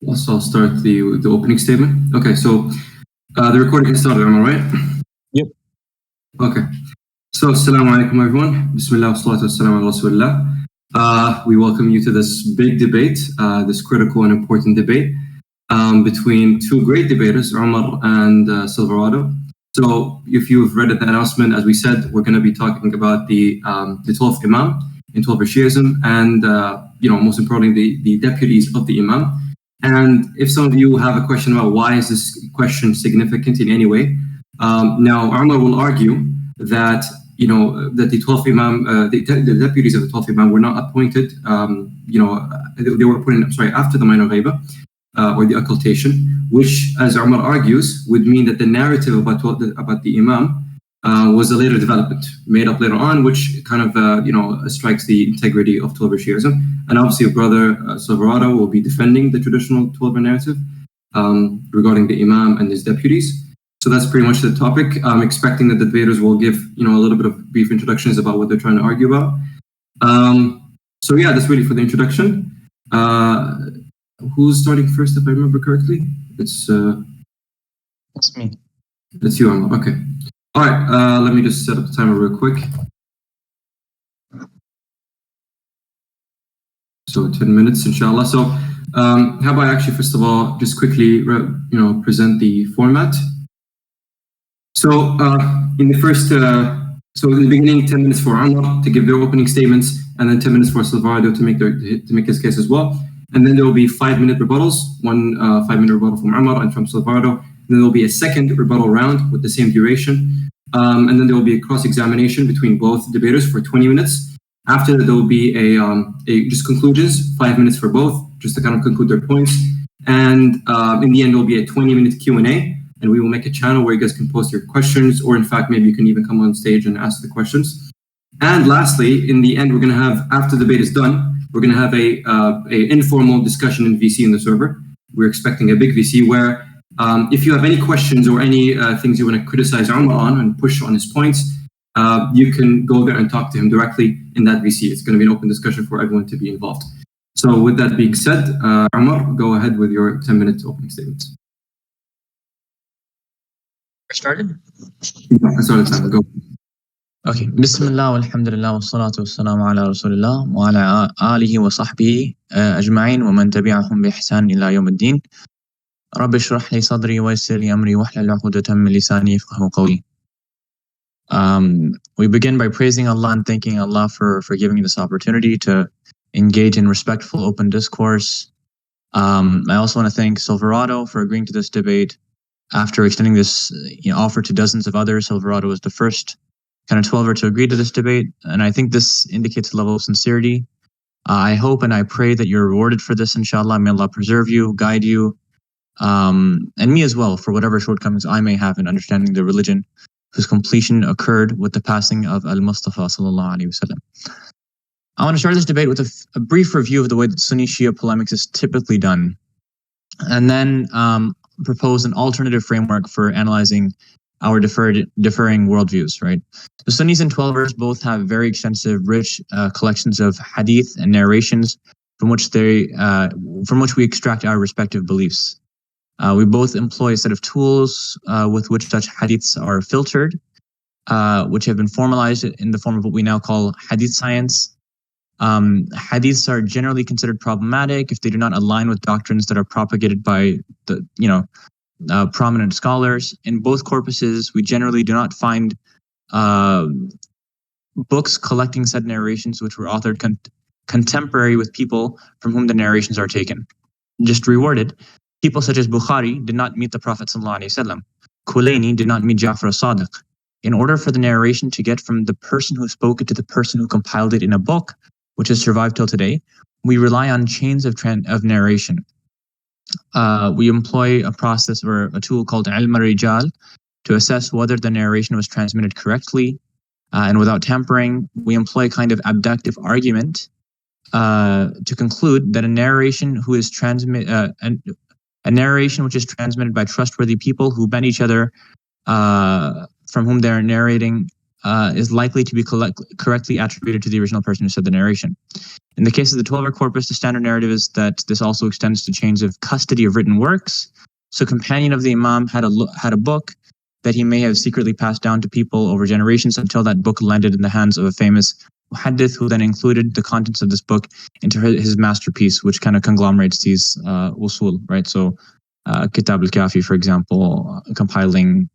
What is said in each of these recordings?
I'll start the opening statement. Okay, so the recording is started, am I right? Yep. Okay. So, assalamu alaikum everyone. Bismillah wa salatu wassalamu ala rasulillah. We welcome you to this big debate, this critical and important debate between two great debaters, Umar and Silverado. So, if you've read the announcement, as we said, we're going to be talking about the 12th Imam in 12th Shi'ism, and most importantly, the deputies of the Imam. And if some of you have a question about why is this question significant in any way, now Umar will argue that that the 12th Imam, the deputies of the 12th Imam were not appointed. They were appointed. After the minor ghaiba or the occultation, which, as Umar argues, would mean that the narrative about the Imam was a later development made up later on, which kind of strikes the integrity of 12er Shi'ism. And obviously, your brother Silverado will be defending the traditional 12er narrative regarding the Imam and his deputies. So that's pretty much the topic. I'm expecting that the debaters will give a little bit of brief introductions about what they're trying to argue about. So yeah, that's really for the introduction. Who's starting first, if I remember correctly? It's me. It's you, Imam. Okay. All right. Let me just set up the timer real quick. So 10 minutes, inshallah. So how about actually, first of all, just quickly, present the format. So in the first, so in the beginning, 10 minutes for Umar to give their opening statements, and then 10 minutes for Silverado to make his case as well. And then there will be 5-minute rebuttals, one 5-minute rebuttal from Umar and from Silverado. And then there will be a second rebuttal round with the same duration. And then there will be a cross-examination between both debaters for 20 minutes. After that, there will be a just conclusions, 5 minutes for both, just to kind of conclude their points. And in the end, there will be a 20-minute Q&A. And we will make a channel where you guys can post your questions, or in fact, maybe you can even come on stage and ask the questions. And lastly, in the end, we're going to have, after the debate is done, we're going to have a informal discussion in VC in the server. We're expecting a big VC where if you have any questions or any things you want to criticize Umar on and push on his points, you can go there and talk to him directly in that VC. It's going to be an open discussion for everyone to be involved. So with that being said, Umar, go ahead with your 10-minute opening statements. Started? I started time. Go. Okay. Bismillah walhamdulillah wa salatu wassalamu ala rasulillah wa ala alihi wa sahbihi ajma'in wa man tabi'ahum bi ihsan ila yawm ad-din. Rabbi shrah li sadri wa yassir li amri wahlul 'uqdatan min lisani yafqahu qawli. We begin by praising Allah and thanking Allah for giving this opportunity to engage in respectful open discourse. I also want to thank Silverado for agreeing to this debate. After extending this offer to dozens of others, Silverado was the first kind of 12er to agree to this debate. And I think this indicates a level of sincerity. I hope and I pray that you're rewarded for this, inshallah. May Allah preserve you, guide you, and me as well, for whatever shortcomings I may have in understanding the religion, whose completion occurred with the passing of Al-Mustafa sallallahu alaihi wasallam. I want to start this debate with a brief review of the way that Sunni Shia polemics is typically done, and then propose an alternative framework for analyzing our differing worldviews, right? The Sunnis and 12ers both have very extensive, rich collections of hadith and narrations from which we extract our respective beliefs. We both employ a set of tools with which such hadiths are filtered, which have been formalized in the form of what we now call hadith science. Hadiths are generally considered problematic if they do not align with doctrines that are propagated by the prominent scholars. In both corpuses, we generally do not find books collecting said narrations which were authored contemporary with people from whom the narrations are taken. Just rewarded, people such as Bukhari did not meet the Prophet ﷺ. Kulaini did not meet Ja'far as-Sadiq. In order for the narration to get from the person who spoke it to the person who compiled it in a book, which has survived till today, we rely on chains of narration. We employ a process or a tool called ilm al-rijal to assess whether the narration was transmitted correctly and without tampering. We employ a kind of abductive argument to conclude that a narration which is transmitted by trustworthy people who met each other from whom they are narrating is likely to be correctly attributed to the original person who said the narration. In the case of the 12er corpus, the standard narrative is that this also extends to chains of custody of written works. So, companion of the Imam had a book that he may have secretly passed down to people over generations until that book landed in the hands of a famous muhaddith, who then included the contents of this book into his masterpiece, which kind of conglomerates these usul, right? So, Kitab al-Kafi, for example, compiling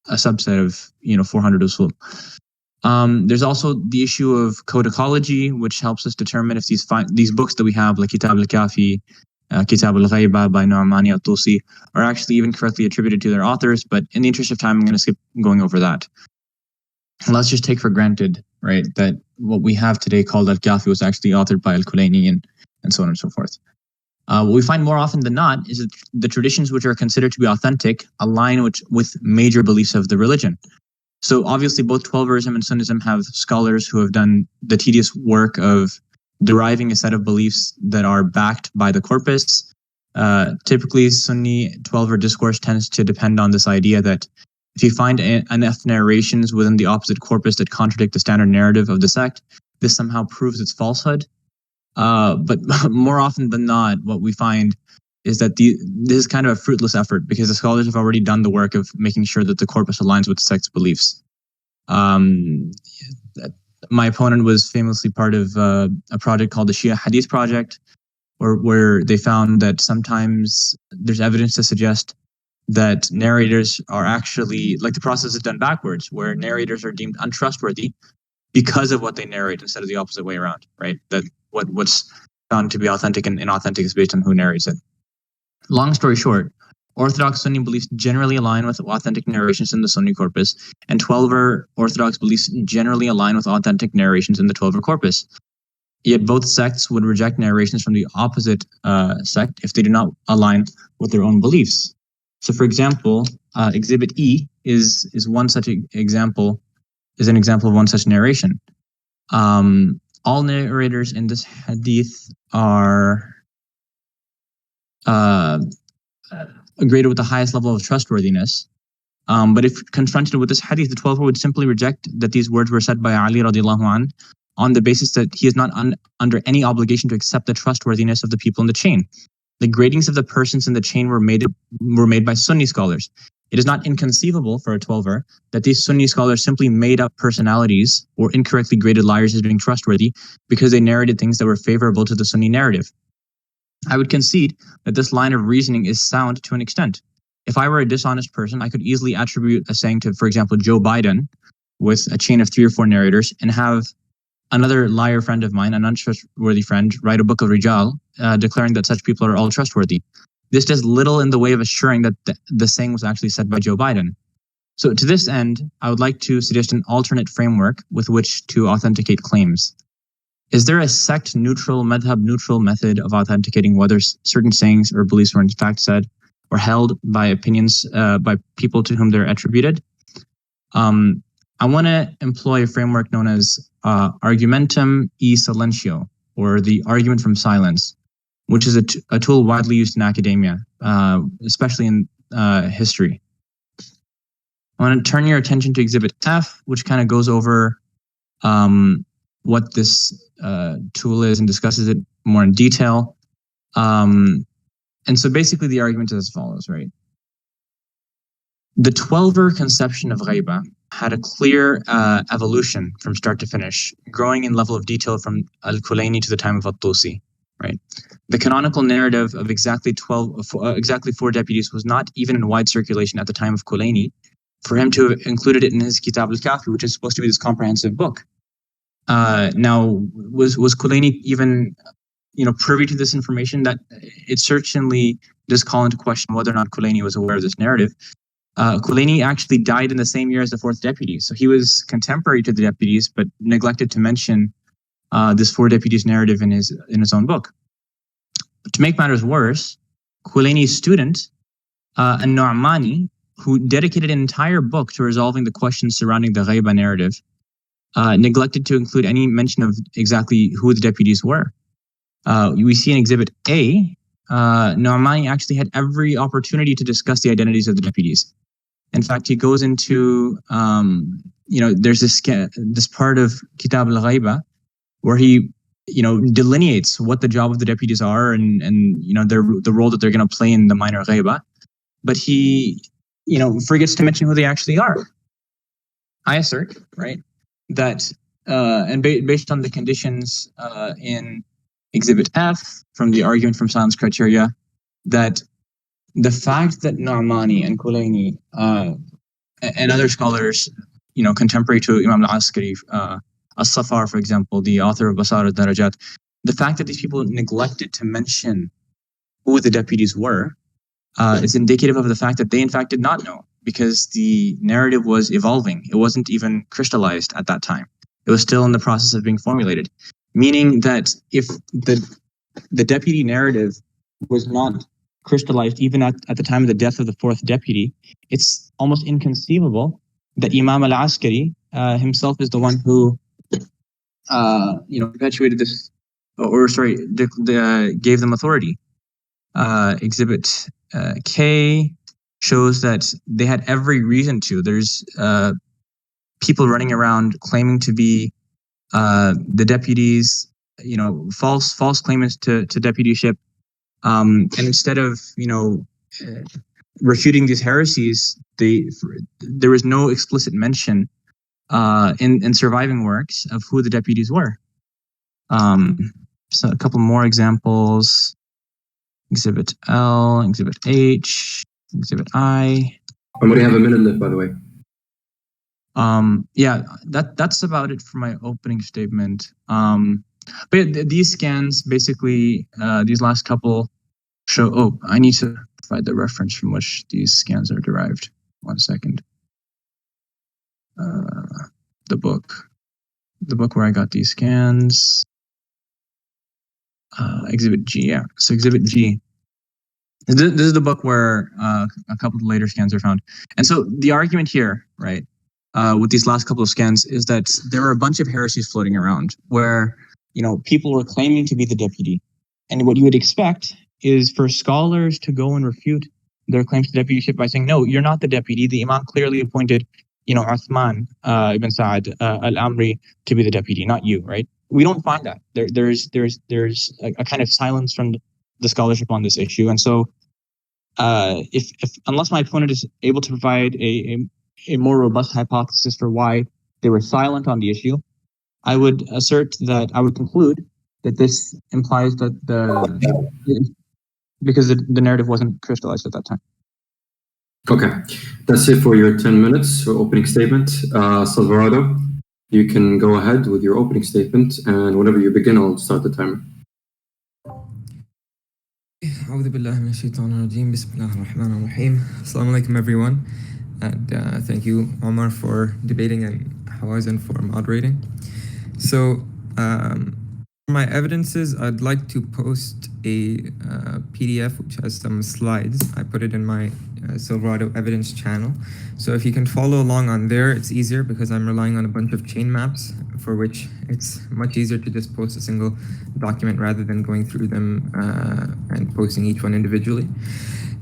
a subset of 400 usul. There's also the issue of codicology, which helps us determine if these books that we have, like Kitab al-Kafi, Kitab al-Ghaiba by Nu'mani al-Tusi, are actually even correctly attributed to their authors. But in the interest of time, I'm going to skip going over that. And let's just take for granted, right, that what we have today called al-Kafi was actually authored by al-Kulaini and so on and so forth. What we find more often than not is that the traditions which are considered to be authentic align with major beliefs of the religion. So obviously both 12verism and Sunnism have scholars who have done the tedious work of deriving a set of beliefs that are backed by the corpus. Typically, Sunni 12ver discourse tends to depend on this idea that if you find enough narrations within the opposite corpus that contradict the standard narrative of the sect, this somehow proves its falsehood. But more often than not, what we find is that this is kind of a fruitless effort, because the scholars have already done the work of making sure that the corpus aligns with the sect's beliefs. My opponent was famously part of a project called the Shia Hadith Project, where they found that sometimes there's evidence to suggest that narrators are actually, like, the process is done backwards, where narrators are deemed untrustworthy because of what they narrate instead of the opposite way around, right? That what's found to be authentic and inauthentic is based on who narrates it. Long story short, Orthodox Sunni beliefs generally align with authentic narrations in the Sunni corpus, and 12er Orthodox beliefs generally align with authentic narrations in the 12er corpus. Yet both sects would reject narrations from the opposite sect if they do not align with their own beliefs. So, for example, Exhibit E is one such example, is an example of one such narration. All narrators in this hadith are graded with the highest level of trustworthiness. But if confronted with this hadith, the 12er would simply reject that these words were said by Ali radiallahu anh on the basis that he is not under any obligation to accept the trustworthiness of the people in the chain. The gradings of the persons in the chain were made by Sunni scholars. It is not inconceivable for a 12er that these Sunni scholars simply made up personalities or incorrectly graded liars as being trustworthy because they narrated things that were favorable to the Sunni narrative. I would concede that this line of reasoning is sound to an extent. If I were a dishonest person, I could easily attribute a saying to, for example, Joe Biden with a chain of 3 or 4 narrators, and have another liar friend of mine, an untrustworthy friend, write a book of Rijal, declaring that such people are all trustworthy. This does little in the way of assuring that the saying was actually said by Joe Biden. So to this end, I would like to suggest an alternate framework with which to authenticate claims. Is there a sect-neutral, madhab-neutral method of authenticating whether certain sayings or beliefs were in fact said or held by opinions by people to whom they're attributed? I want to employ a framework known as argumentum e silentio, or the argument from silence, which is a tool widely used in academia, especially in history. I want to turn your attention to Exhibit F, which kind of goes over what this tool is and discusses it more in detail. And so basically the argument is as follows, right? The 12er conception of ghaiba had a clear evolution from start to finish, growing in level of detail from al-Kulaini to the time of al-Tusi, right? The canonical narrative of exactly 4 deputies was not even in wide circulation at the time of Kulaini. For him to have included it in his Kitab al-Kafi, which is supposed to be this comprehensive book. Now, was Kulaini even privy to this information? That it certainly does call into question whether or not Kulaini was aware of this narrative. Kulaini actually died in the same year as the 4th deputy, so he was contemporary to the deputies, but neglected to mention this 4 deputies narrative in his own book. To make matters worse, Kulaini's student, An-Nu'mani, who dedicated an entire book to resolving the questions surrounding the ghaiba narrative, neglected to include any mention of exactly who the deputies were. We see in Exhibit A, Nu'mani actually had every opportunity to discuss the identities of the deputies. In fact, he goes into there's this part of Kitab al-Ghaiba where he, delineates what the job of the deputies are and the role that they're going to play in the minor ghaiba. But he, forgets to mention who they actually are. I assert, right, that, and based on the conditions in Exhibit F from the argument from silence criteria, that the fact that Nu'mani and Kulaini and other scholars, contemporary to Imam al-Askari, As-Safar, for example, the author of Basar al-Darajat, the fact that these people neglected to mention who the deputies were is indicative of the fact that they, in fact, did not know, because the narrative was evolving. It wasn't even crystallized at that time. It was still in the process of being formulated, meaning that if the deputy narrative was not crystallized even at the time of the death of the fourth deputy, it's almost inconceivable that Imam al-Askari himself is the one who perpetuated this, gave them authority. Exhibit K shows that they had every reason to. There's people running around claiming to be the deputies, false claimants to deputyship, and instead of refuting these heresies, there was no explicit mention in surviving works of who the deputies were. So a couple more examples: Exhibit L, Exhibit H, Exhibit I. I'm going to have a minute left, by the way. That's about it for my opening statement. But these scans, basically, these last couple show. Oh, I need to provide the reference from which these scans are derived. 1 second. The book where I got these scans. Exhibit G, yeah. So Exhibit G. This is the book where a couple of later scans are found. And so the argument here, right, with these last couple of scans is that there are a bunch of heresies floating around where, people were claiming to be the deputy. And what you would expect is for scholars to go and refute their claims to deputyship by saying, no, you're not the deputy. The Imam clearly appointed, Uthman ibn Sa'ad al-Amri to be the deputy, not you, right? We don't find that. There's a kind of silence from the scholarship on this issue. And so if unless my opponent is able to provide a more robust hypothesis for why they were silent on the issue, I would conclude that this implies that because the narrative wasn't crystallized at that time. Okay, that's it for your 10 minutes for opening statement. Silverado, you can go ahead with your opening statement, and whenever you begin, I'll start the timer. أعوذ بالله من الشيطان الرجيم بسم الله الرحمن الرحيم. Assalamu alaikum everyone, and thank you Omar for debating and Hawazin for moderating. So for my evidences, I'd like to post a PDF which has some slides. I put it in my Silverado evidence channel. So if you can follow along on there, it's easier because I'm relying on a bunch of chain maps, for which it's much easier to just post a single document rather than going through them and posting each one individually.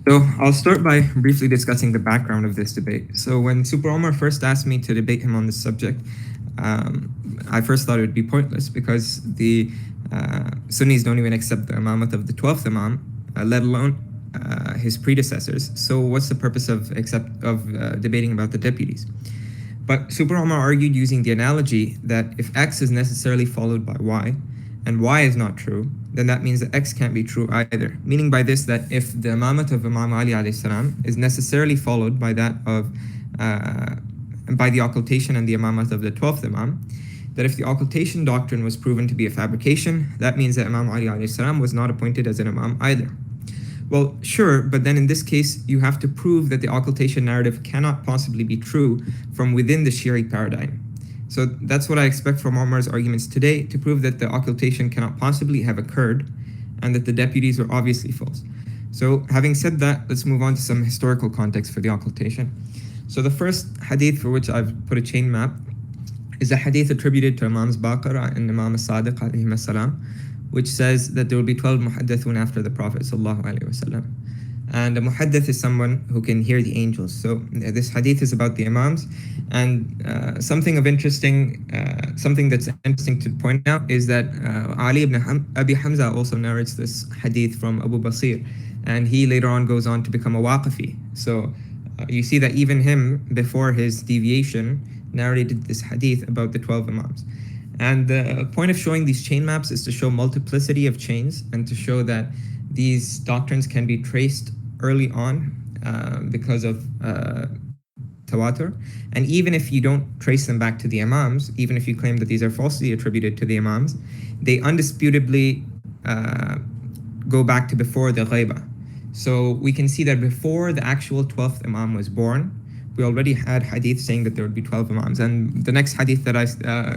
So I'll start by briefly discussing the background of this debate. So when Super.Omar first asked me to debate him on this subject, I first thought it would be pointless because the Sunnis don't even accept the imamat of the 12th Imam, let alone his predecessors. So what's the purpose of debating about the deputies? But Super.Omar argued using the analogy that if X is necessarily followed by Y, and Y is not true, then that means that X can't be true either. Meaning by this that if the imamat of Imam Ali alayhi salam is necessarily followed by that of by the occultation and the imamat of the 12th Imam, that if the occultation doctrine was proven to be a fabrication, that means that Imam Ali alayhi salam was not appointed as an Imam either. Well, sure, but then in this case, you have to prove that the occultation narrative cannot possibly be true from within the Shi'i paradigm. So that's what I expect from Omar's arguments today, to prove that the occultation cannot possibly have occurred and that the deputies are obviously false. So having said that, let's move on to some historical context for the occultation. So the first hadith for which I've put a chain map is a hadith attributed to Imams Baqara and Imam As-Sadiq alayhi salam, which says that there will be 12 muhaddathun after the Prophet sallallahu alaihi wasallam. And a muhaddith is someone who can hear the angels. So this hadith is about the Imams. And something that's interesting to point out is that Ali ibn Abi Hamza also narrates this hadith from Abu Basir. And he later on goes on to become a Waqifi. So you see that even him, before his deviation, narrated this hadith about the 12 Imams. And the point of showing these chain maps is to show multiplicity of chains and to show that these doctrines can be traced early on because of tawatur. And even if you don't trace them back to the Imams, even if you claim that these are falsely attributed to the Imams, they undisputably go back to before the ghaiba. So we can see that before the actual 12th Imam was born, we already had hadith saying that there would be 12 Imams. And the next hadith that I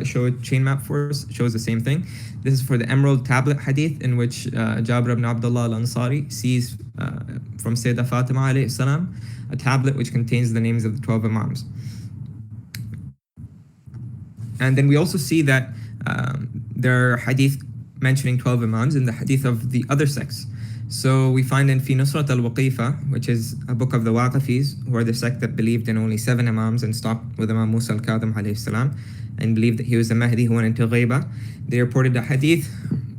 showed chain map for us shows the same thing. This is for the Emerald Tablet hadith, in which Jabir ibn Abdullah al-Ansari sees from Sayyidah Fatima alayhi salam a tablet which contains the names of the 12 Imams. And then we also see that there are hadith mentioning 12 Imams in the hadith of the other sects. So we find in Fi Nusrat al-Waqifa, which is a book of the Waqifis, who are the sect that believed in only 7 Imams and stopped with Imam Musa al-Kadhim alayhi salam, and believed that he was the Mahdi who went into ghaiba. They reported a hadith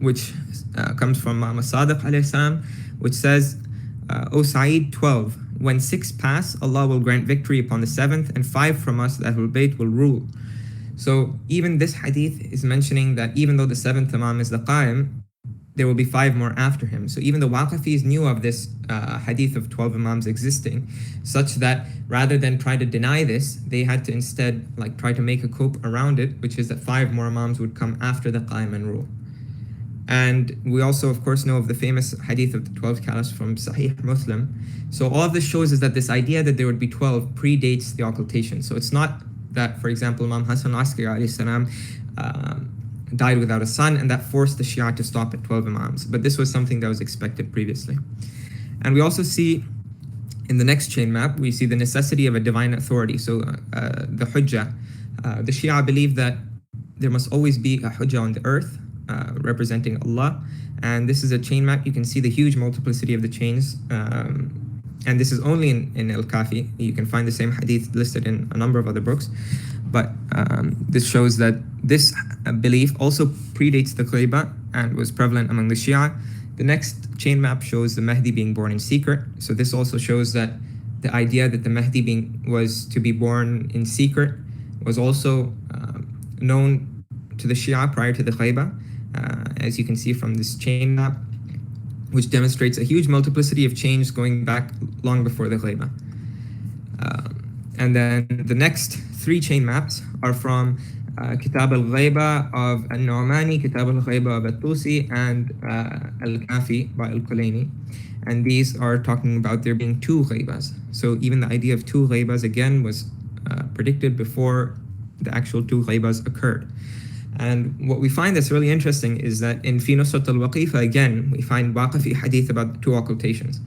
which comes from Imam Sadiq alayhi salam, which says, O Sa'id, 12. When 6 pass, Allah will grant victory upon the 7th, and 5 from us, that Ahlul Bayt, will rule. So even this hadith is mentioning that even though the 7th Imam is the Qa'im, there will be 5 more after him. So even the Waqifis knew of this hadith of 12 Imams existing, such that rather than try to deny this, they had to instead try to make a cope around it, which is that 5 more Imams would come after the Qa'im and rule. And we also, of course, know of the famous hadith of the 12 caliphs from Sahih Muslim. So all of this shows is that this idea that there would be 12 predates the occultation. So it's not that, for example, Imam Hassan al-Askari alayhi salam died without a son, and that forced the Shia to stop at 12 Imams. But this was something that was expected previously. And we also see in the next chain map, we see the necessity of a divine authority. So the Hujjah. The Shia believe that there must always be a Hujjah on the earth representing Allah. And this is a chain map. You can see the huge multiplicity of the chains. And this is only in Al-Kafi. You can find the same hadith listed in a number of other books. But this shows that this belief also predates the ghaiba and was prevalent among the Shia. The next chain map shows the Mahdi being born in secret. So this also shows that the idea that the Mahdi was to be born in secret was also known to the Shia prior to the ghaiba, as you can see from this chain map, which demonstrates a huge multiplicity of chains going back long before the ghaiba. And then the next 3 chain maps are from Kitab al-Ghaiba of al-Nu'mani, Kitab al-Ghaiba of al-Tusi, and al-Kafi by al-Kulaini. And these are talking about there being 2 ghaibas. So even the idea of 2 ghaibas again was predicted before the actual 2 ghaibas occurred. And what we find that's really interesting is that in Fi Nusrat al-Waqifa, again, we find Waqifi hadith about the 2 occultations.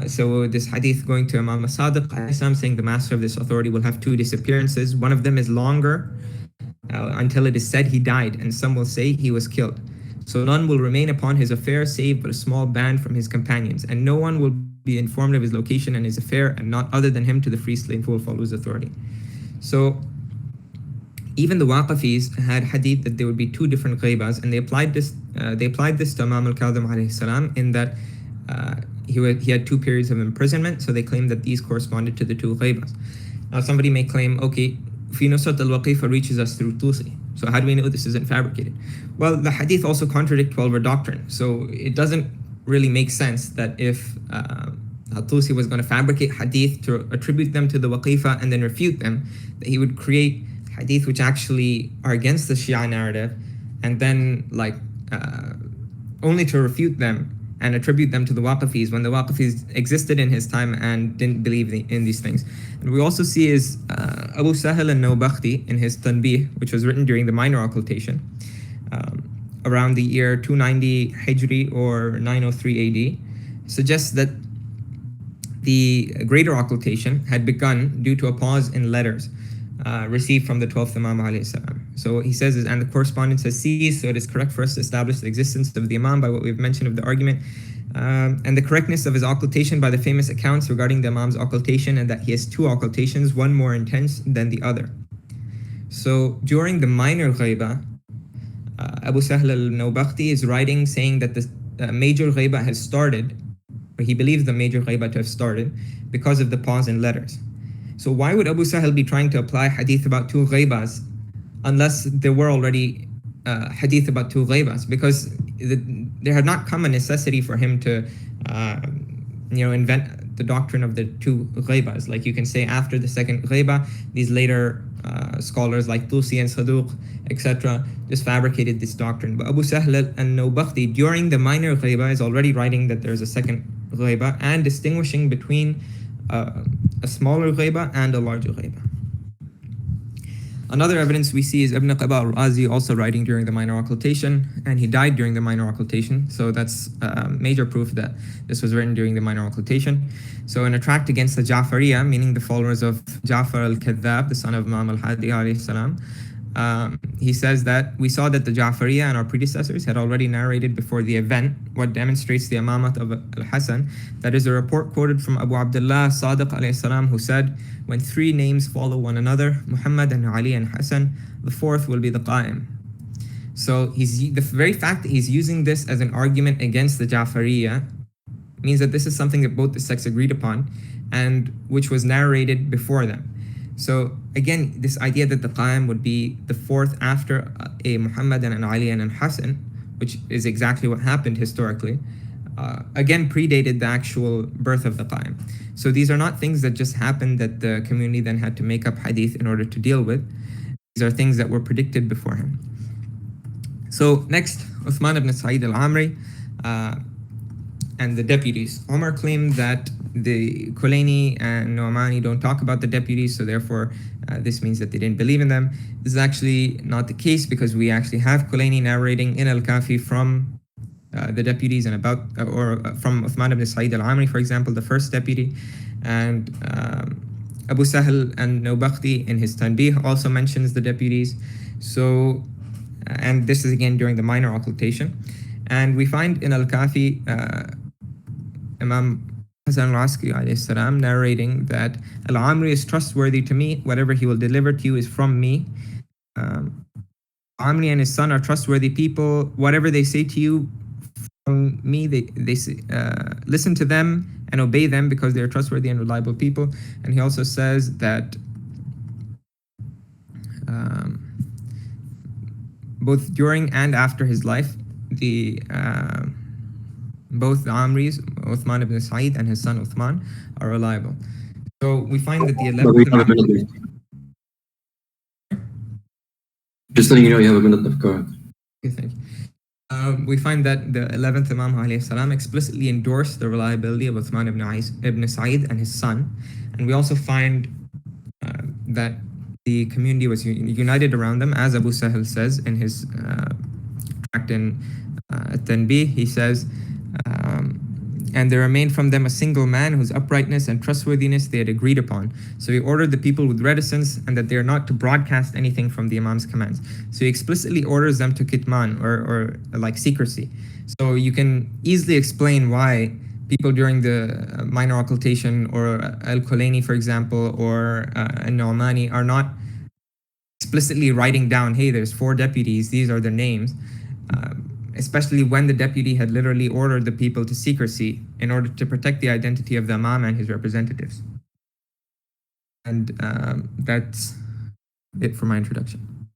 So this hadith going to Imam Sadiq saying the master of this authority will have 2 disappearances. One of them is longer until it is said he died, and some will say he was killed. So none will remain upon his affair save but a small band from his companions, and no one will be informed of his location and his affair, and not other than him to the free slave who will follow his authority. So even the Waqifis had hadith that there would be 2 different ghaibas, and they applied this to Imam al-Kadhim alayhi salam in that he had 2 periods of imprisonment, so they claimed that these corresponded to the 2 ghaibas. Now somebody may claim, okay, Fi Nusrat al-Waqifa reaches us through Tusi, so how do we know this isn't fabricated? Well, the hadith also contradict 12er doctrine, so it doesn't really make sense that if Tusi was going to fabricate hadith to attribute them to the Waqifa and then refute them, that he would create hadith which actually are against the Shia narrative, and then only to refute them and attribute them to the Waqifis when the Waqifis existed in his time and didn't believe in these things. And we also see is Abu Sahel al-Nawbakhti in his Tanbih, which was written during the minor occultation, around the year 290 Hijri or 903 AD, suggests that the greater occultation had begun due to a pause in letters received from the 12th Imam alayhi salam. So he says, and the correspondence has ceased, so it is correct for us to establish the existence of the Imam by what we've mentioned of the argument and the correctness of his occultation by the famous accounts regarding the Imam's occultation, and that he has two occultations, one more intense than the other. So during the minor ghaiba, Abu Sahl al-Nawbakhti is writing saying that the major ghaiba has started, or he believes the major ghaiba to have started, because of the pause in letters. So why would Abu Sahl be trying to apply hadith about two ghaibas unless there were already hadith about two ghaibas? Because there had not come a necessity for him to invent the doctrine of the two ghaibas. Like you can say after the second ghaiba, these later scholars like Tusi and Saduq, etc., just fabricated this doctrine. But Abu Sahl al-Nawbakhti during the minor ghaiba is already writing that there's a second ghaiba and distinguishing between a smaller ghaiba and a larger ghaiba. Another evidence we see is Ibn Qaba al-Razi also writing during the minor occultation, and he died during the minor occultation. So that's major proof that this was written during the minor occultation. So in a tract against the Ja'fariya, meaning the followers of Ja'far al-Kadhab, the son of Imam al-Hadi alayhi salam, he says that we saw that the Ja'fariya and our predecessors had already narrated before the event what demonstrates the imamat of al-Hasan. That is a report quoted from Abu Abdullah Sadiq alayhi salam, who said, when three names follow one another, Muhammad and Ali and Hassan, the fourth will be the Qa'im. So the very fact that he's using this as an argument against the Ja'fariya means that this is something that both the sects agreed upon and which was narrated before them. So again, this idea that the Qa'im would be the fourth after a Muhammad and an Ali and an Hassan, which is exactly what happened historically, again predated the actual birth of the Qa'im. So these are not things that just happened that the community then had to make up hadith in order to deal with. These are things that were predicted beforehand. So next, Uthman ibn Sa'id al-Amri and the deputies. Omar claimed that the Kulaini and Nu'mani don't talk about the deputies, so therefore this means that they didn't believe in them. This is actually not the case, because we actually have Kulaini narrating in Al-Kafi from the deputies and from Uthman ibn Sa'id al-Amri, for example, the first deputy, and Abu Sahl and Nawbakhti in his Tanbih also mentions the deputies. So, and this is again during the minor occultation. And we find in Al-Kafi Imam Hasan al-Askari alayhi salam narrating that Al-Amri is trustworthy to me, whatever he will deliver to you is from me. Amri and his son are trustworthy people, whatever they say to you from me, they listen to them and obey them because they are trustworthy and reliable people. And he also says that both during and after his life, both the Amris, Uthman ibn Sa'id and his son Uthman, are reliable. So we find that the 11th Just letting you know you have a minute left. Go ahead. Okay, thank you. We find that the 11th Imam alayhi salam explicitly endorsed the reliability of Uthman ibn Sa'id and his son. And we also find that the community was united around them, as Abu Sahl says in his tract in Tanbih. He says, and there remained from them a single man whose uprightness and trustworthiness they had agreed upon. So he ordered the people with reticence, and that they are not to broadcast anything from the Imam's commands. So he explicitly orders them to kitman, or like secrecy. So you can easily explain why people during the minor occultation, or Al-Kulaini, for example, or Al-Nu'mani, are not explicitly writing down, hey, there's 4 deputies, these are their names. Especially when the deputy had literally ordered the people to secrecy in order to protect the identity of the Imam and his representatives. And that's it for my introduction.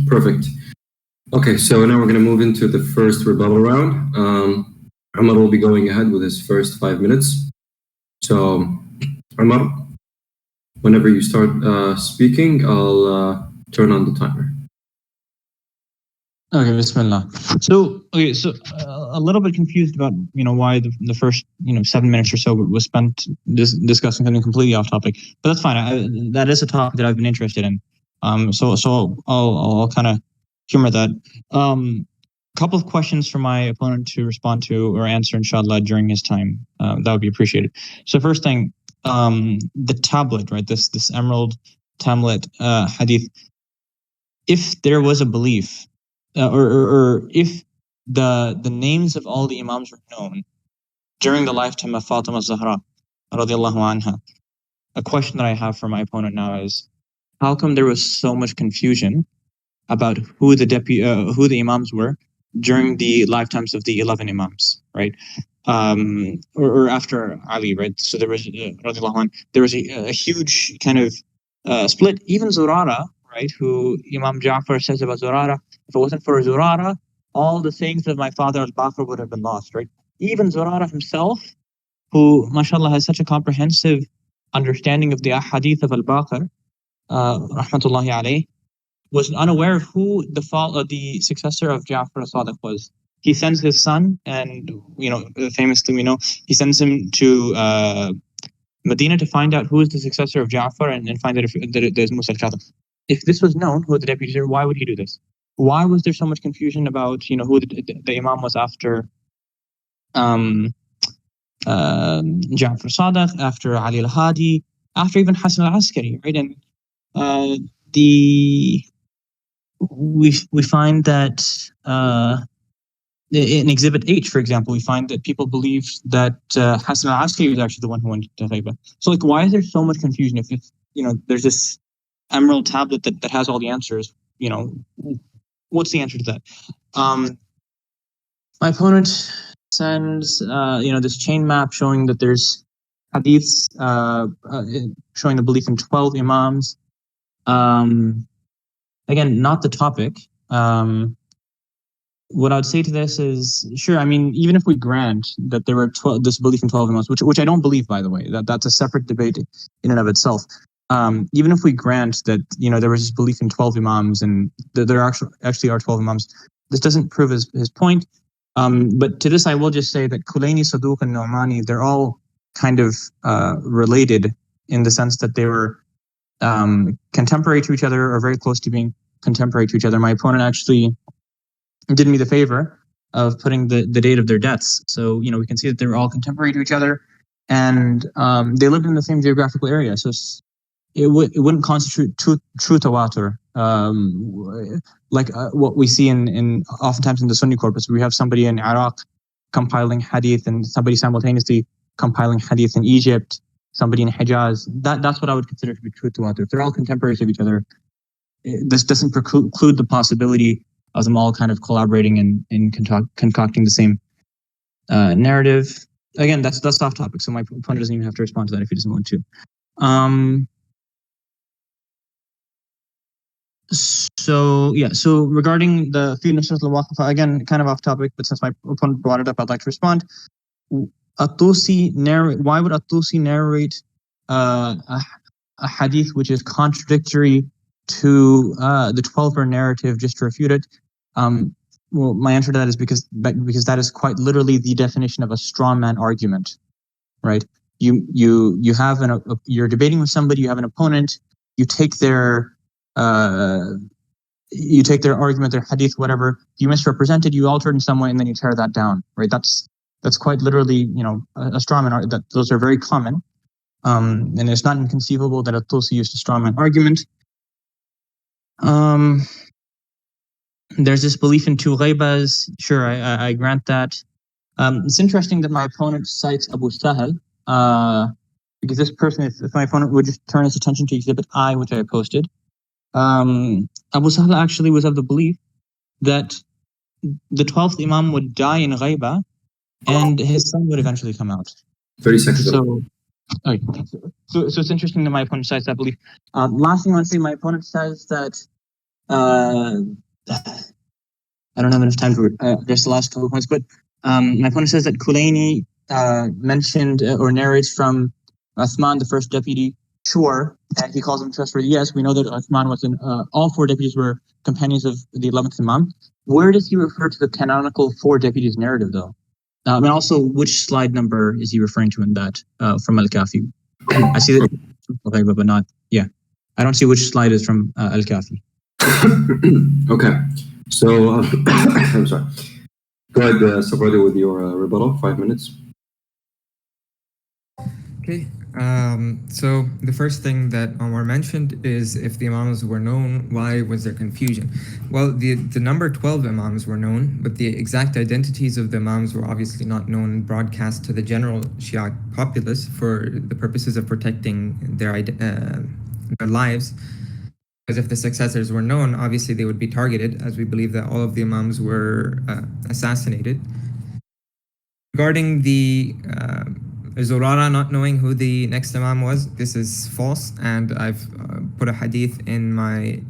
Perfect. Okay, so now we're going to move into the first rebuttal round. Umar will be going ahead with his first 5 minutes. So, Umar, whenever you start speaking, I'll turn on the timer. Okay, Bismillah. So a little bit confused about why the first 7 minutes or so was spent discussing something completely off topic, but that's fine. That is a topic that I've been interested in. So I'll kind of humor that. Couple of questions for my opponent to respond to or answer, inshallah, during his time. That would be appreciated. So first thing, the tablet, right? This emerald tablet hadith. If there was a belief. Or if the names of all the Imams were known during the lifetime of Fatima Zahra, radiallahu anha. A question that I have for my opponent now is, how come there was so much confusion about who the Imams were during the lifetimes of the 11 Imams, right? Or after Ali, right? So there was, radiallahu anh, there was a huge kind of split. Even Zurara, right, who Imam Ja'far says about Zurara, if it wasn't for Zurara, all the sayings of my father al-Baqir would have been lost, right? Even Zurara himself, who, mashallah, has such a comprehensive understanding of the ahadith of al-Baqir, rahmatullahi alayh, was unaware of who the successor of Ja'far as-Sadiq was. He sends his son, and famously we know, he sends him to Medina to find out who is the successor of Ja'far and find out that there's Musa al-Kadhib. If this was known, who the deputies are, why would he do this? Why was there so much confusion about who the Imam was after Ja'far Sadiq, after Ali al-Hadi, after even Hassan al-Askari, right? And we find that in Exhibit H, for example, we find that people believe that Hassan al-Askari was actually the one who went to Ghaiba. So, why is there so much confusion if there's this emerald tablet that has all the answers? What's the answer to that? My opponent sends this chain map showing that there's hadiths showing the belief in 12 Imams. Again, not the topic. What I would say to this is, sure, I mean, even if we grant that there were this belief in 12 Imams, which I don't believe, by the way, that's a separate debate in and of itself. Even if we grant that there was this belief in 12 Imams and that there actually are 12 Imams, this doesn't prove his point. But to this, I will just say that Kulaini, Saduq, and Nu'mani, they're all kind of related in the sense that they were contemporary to each other or very close to being contemporary to each other. My opponent actually did me the favor of putting the date of their deaths. So, we can see that they were all contemporary to each other, and they lived in the same geographical area. So it wouldn't constitute true tawatur, like what we see in oftentimes in the Sunni corpus. We have somebody in Iraq compiling hadith and somebody simultaneously compiling hadith in Egypt, somebody in Hijaz. That's what I would consider to be true tawatur. If they're all contemporaries of each other, this doesn't preclude the possibility of them all kind of collaborating and concocting the same narrative. Again, that's off topic, so my opponent doesn't even have to respond to that if he doesn't want to. So regarding the fi nusrat al-Waqifa, again, kind of off topic, but since my opponent brought it up, I'd like to respond. Why would At-Tusi narrate a hadith which is contradictory to the 12-er narrative just to refute it? Well, my answer to that is because that is quite literally the definition of a straw man argument, right? You have you're debating with somebody, you have an opponent, you take their argument, their hadith, whatever, you misrepresent it, you alter it in some way, and then you tear that down, right? That's quite literally, a straw man argument. Those are very common, and it's not inconceivable that At-Tusi used a straw man argument. There's this belief in two ghaibas. Sure, I grant that. It's interesting that my opponent cites Abu Sahal, because this person, if my opponent would just turn his attention to Exhibit I, which I posted, Abu Sahal actually was of the belief that the 12th Imam would die in ghaiba and his son would eventually come out. 30 seconds. So it's interesting that my opponent cites that belief. Last thing I want to say, my opponent says that I don't have enough time to address the last couple of points, but my opponent says that Kulaini mentioned or narrates from Uthman, the first deputy. Sure, and he calls him trustworthy. Yes, we know that Uthman was all four deputies were companions of the 11th Imam. Where does he refer to the canonical four deputies narrative, though? And also, which slide number is he referring to in that from Al-Kafi? I see that, but not, I don't see which slide is from Al-Kafi. Okay, so I'm sorry. Go ahead, Silverado, with your rebuttal. 5 minutes. Okay. So the first thing that Omar mentioned is if the Imams were known, why was there confusion? Well, the number 12 Imams were known, but the exact identities of the Imams were obviously not known and broadcast to the general Shia populace for the purposes of protecting their lives. Because if the successors were known, obviously they would be targeted, as we believe that all of the Imams were assassinated. Regarding the Zurara not knowing who the next Imam was, this is false, and I've put a hadith in my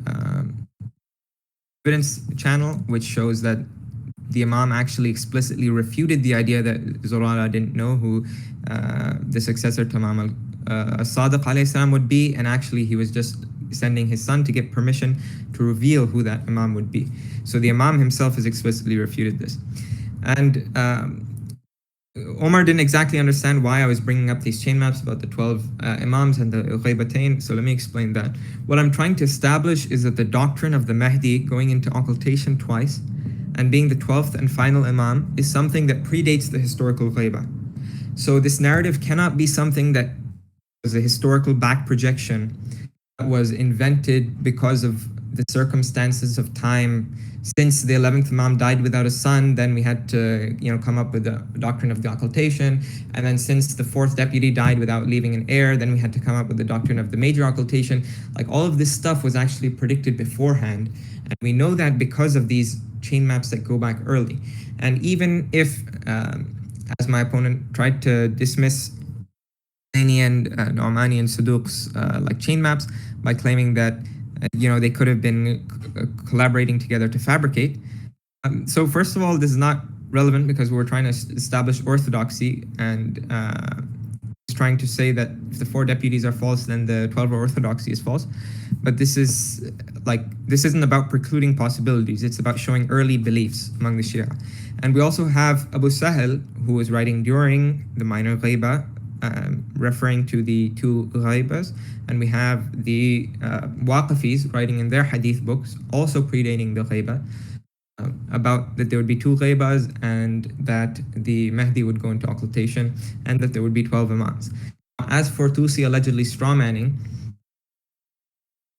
evidence channel which shows that the Imam actually explicitly refuted the idea that Zurara didn't know who the successor to Imam al-Sadiq alayhi salam would be, and actually he was just sending his son to get permission to reveal who that Imam would be. So the Imam himself has explicitly refuted this. And Omar didn't exactly understand why I was bringing up these chain maps about the 12 Imams and the Ghaibatain, so let me explain that. What I'm trying to establish is that the doctrine of the Mahdi going into occultation twice and being the 12th and final Imam is something that predates the historical Ghaibah. So this narrative cannot be something that was a historical back projection that was invented because of the circumstances of time. Since the 11th Imam died without a son, then we had to, come up with the doctrine of the occultation. And then since the 4th deputy died without leaving an heir, then we had to come up with the doctrine of the major occultation. Like, all of this stuff was actually predicted beforehand. And we know that because of these chain maps that go back early. And even if, as my opponent tried to dismiss and Nu'mani and Saduq's like chain maps by claiming that they could have been collaborating together to fabricate. So first of all, this is not relevant because we're trying to establish orthodoxy, and trying to say that if the 4 deputies are false, then the 12 orthodoxy is false. But this isn't about precluding possibilities. It's about showing early beliefs among the Shia. And we also have Abu Sahel, who was writing during the minor Ghaiba, referring to the 2 Ghaibas, and we have the Waqifis writing in their hadith books, also predating the Ghaiba, about that there would be 2 Ghaibas and that the Mahdi would go into occultation and that there would be 12 Imams. As for Tusi allegedly strawmanning,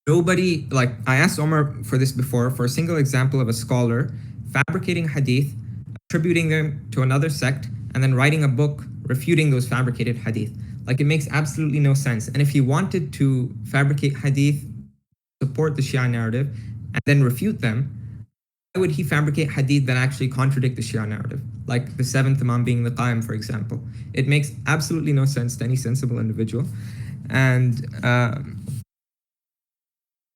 nobody, I asked Omar for this before, for a single example of a scholar fabricating hadith, attributing them to another sect, and then writing a book refuting those fabricated hadith. It makes absolutely no sense. And if he wanted to fabricate hadith, support the Shia narrative, and then refute them, why would he fabricate hadith that actually contradict the Shia narrative? Like the 7th Imam being the Qaim, for example. It makes absolutely no sense to any sensible individual. And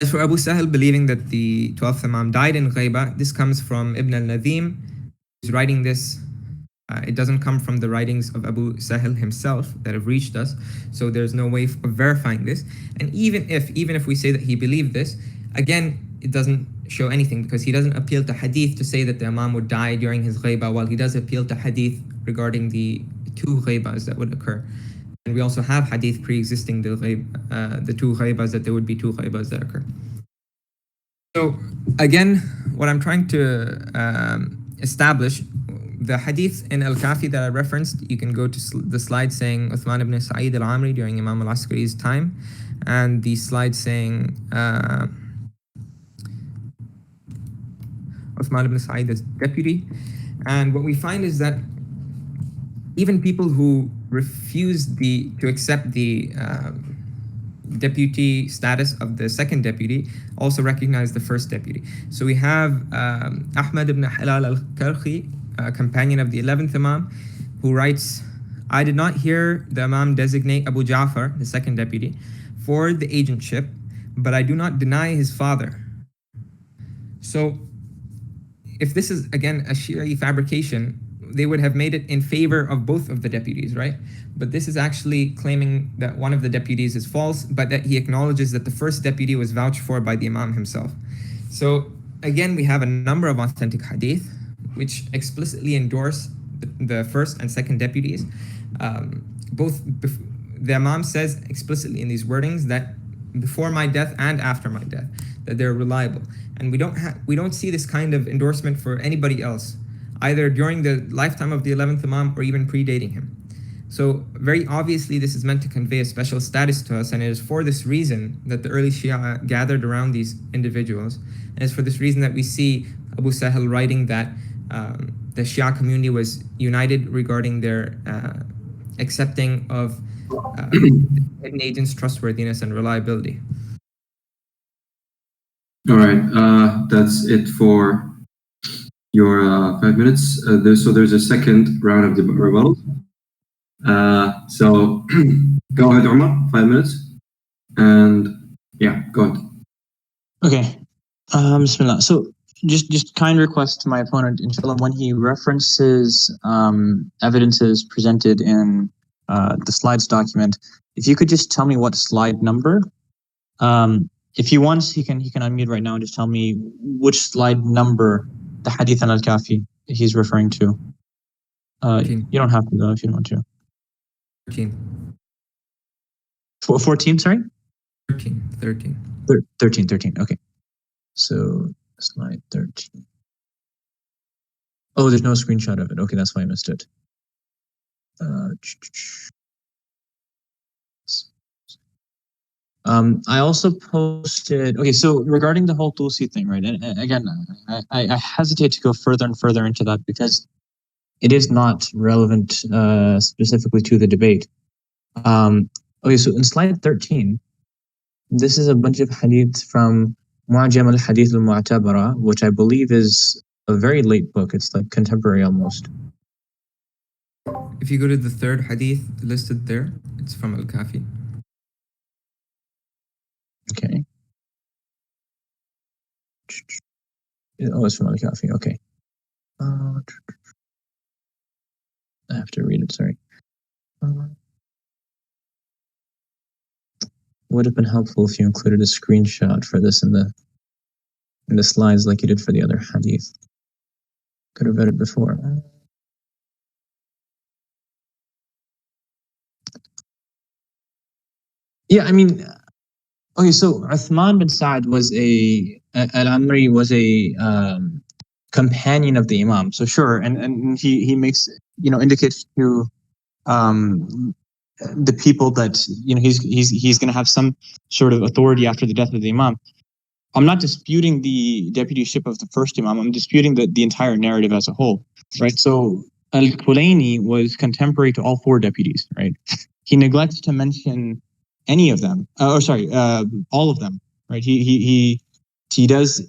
as for Abu Sahel believing that the 12th Imam died in Ghaiba, this comes from Ibn al-Nadim, who's writing this. It doesn't come from the writings of Abu Sahel himself that have reached us, so there's no way of verifying this. And even if we say that he believed this, again, it doesn't show anything because he doesn't appeal to hadith to say that the Imam would die during his Ghaiba, while he does appeal to hadith regarding the 2 Ghaibas that would occur. And we also have hadith pre-existing the 2 Ghaibas, that there would be 2 Ghaibas that occur. So again, what I'm trying to establish, the hadith in Al-Kafi that I referenced, you can go to the slide saying Uthman ibn Sa'id al-Amri during Imam al-Askari's time, and the slide saying Uthman ibn Sa'id as deputy. And what we find is that even people who refuse to accept the deputy status of the 2nd deputy also recognize the 1st deputy. So we have Ahmad ibn Halal al-Karhi, companion of the 11th Imam, who writes, I did not hear the Imam designate Abu Ja'far, the 2nd deputy, for the agentship, but I do not deny his father. So if this is, again, a Shi'i fabrication, they would have made it in favor of both of the deputies, right? But this is actually claiming that one of the deputies is false, but that he acknowledges that the 1st deputy was vouched for by the Imam himself. So again, we have a number of authentic hadith which explicitly endorse the 1st and 2nd deputies. The Imam says explicitly in these wordings that before my death and after my death, that they're reliable. And we don't see this kind of endorsement for anybody else, either during the lifetime of the 11th Imam or even predating him. So very obviously, this is meant to convey a special status to us, and it is for this reason that the early Shia gathered around these individuals, and it's for this reason that we see Abu Sahel writing that the Shia community was united regarding their accepting of hidden agents' trustworthiness and reliability. All right, that's it for your 5 minutes. So there's a second round of the rebuttal. So go ahead, Omar, 5 minutes. And yeah, go ahead. Okay. Bismillah. So just kind request to my opponent, inshallah, when he references evidences presented in the slides document, if you could just tell me what slide number. If he wants, he can unmute right now and just tell me which slide number the Hadith al-Kafi he's referring to. You don't have to though if you don't want to. 13. 14, sorry? 13. 13, okay. So slide 13. Oh, there's no screenshot of it. Okay, that's why I missed it. I also posted, okay, so regarding the whole Tulsi thing, right? And again, I hesitate to go further and further into that because it is not relevant specifically to the debate. Okay, so in slide 13, this is a bunch of hadith from Mu'jam al-Hadith al-Mu'tabara, which I believe is a very late book. It's like contemporary almost. If you go to the third hadith listed there, it's from al-Kafi. Okay. Oh, it's from al-Kafi. Okay. I have to read it. Sorry. Would have been helpful if you included a screenshot for this in the slides like you did for the other hadith. Could have read it before. Yeah, I mean, okay, so Uthman bin Sa'd was Al-Amri was a companion of the Imam. So sure, and he makes, indicates to the people that, he's going to have some sort of authority after the death of the Imam. I'm not disputing the deputyship of the first Imam. I'm disputing the entire narrative as a whole, right? So Al-Kulaini was contemporary to all four deputies, right? He neglects to mention any of them, all of them, right? He does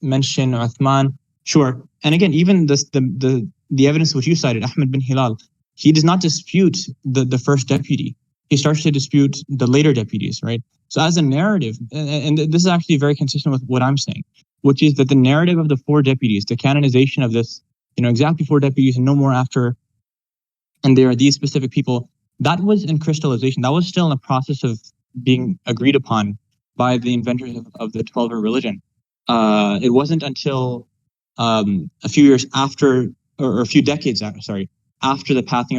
mention Uthman, sure. And again, even the evidence which you cited, Ahmed bin Hilal, he does not dispute the first deputy. He starts to dispute the later deputies, right? So as a narrative, and this is actually very consistent with what I'm saying, which is that the narrative of the four deputies, the canonization of this, exactly four deputies and no more after, and there are these specific people, that was in crystallization. That was still in the process of being agreed upon by the inventors of the 12er religion. It wasn't until a few years after, or a few decades after the passing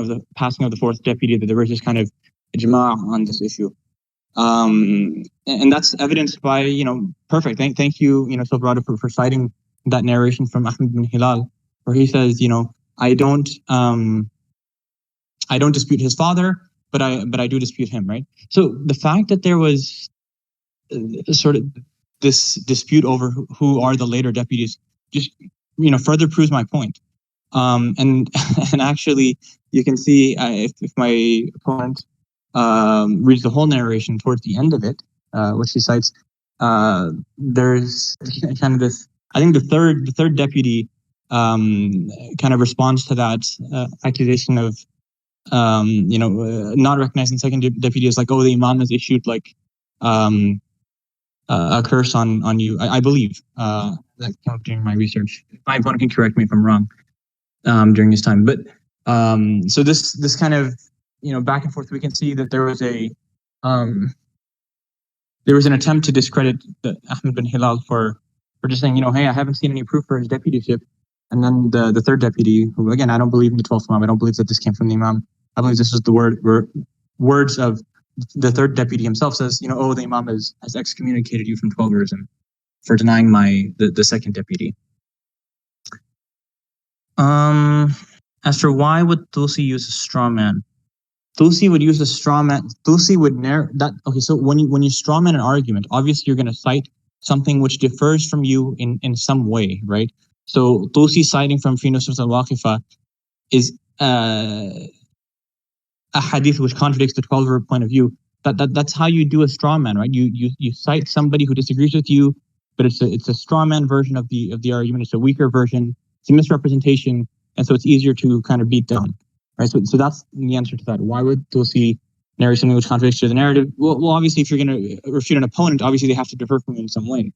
of the fourth deputy that there was this kind of ijma' on this issue. And that's evidenced by, perfect. Thank you, Silverado, for citing that narration from Ahmed bin Hilal, where he says, I don't dispute his father, but I do dispute him, right? So the fact that there was sort of this dispute over who are the later deputies just, further proves my point. And actually, you can see if my opponent reads the whole narration towards the end of it, which he cites, there's kind of this. I think the third deputy kind of responds to that accusation of not recognizing second deputy as like, oh, the Imam has issued like a curse on you. I believe that came up during my research. My opponent can correct me if I'm wrong during this time, but so this kind of back and forth, we can see that there was an attempt to discredit Ahmed bin Hilal for just saying, hey, I haven't seen any proof for his deputyship. And then the third deputy, who again, I don't believe in the 12th Imam. I don't believe that this came from the Imam. I believe this was the words of the third deputy himself, says, oh, the Imam has excommunicated you from 12erism for denying the second deputy. As for why would Tulsi use a straw man? Tulsi would use a straw man. Tulsi would narrow that. Okay, so when you straw man an argument, obviously you're going to cite something which differs from you in some way, right? So Tulsi citing from Fi Nusrat al-Waqifa is a hadith which contradicts the 12-verb point of view. That's how you do a straw man, right? You cite somebody who disagrees with you, but it's a straw man version of the argument. It's a weaker version. It's a misrepresentation, and so it's easier to kind of beat down, right? So that's the answer to that. Why would Tulsi narrate something which contradicts to the narrative? Well, obviously, if you're going to refute an opponent, obviously they have to differ from you in some way.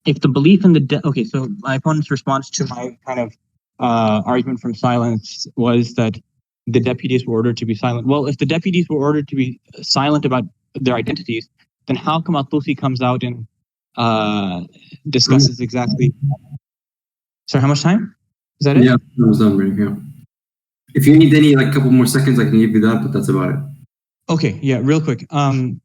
If the belief in the okay, so my opponent's response to my kind of argument from silence was that the deputies were ordered to be silent. Well, if the deputies were ordered to be silent about their identities, then how come Tulsi comes out and discusses exactly? Sorry, how much time? Is that it? Yeah, that was done, right? Yeah. If you need any couple more seconds, I can give you that, but that's about it. Okay, yeah, real quick. Okay.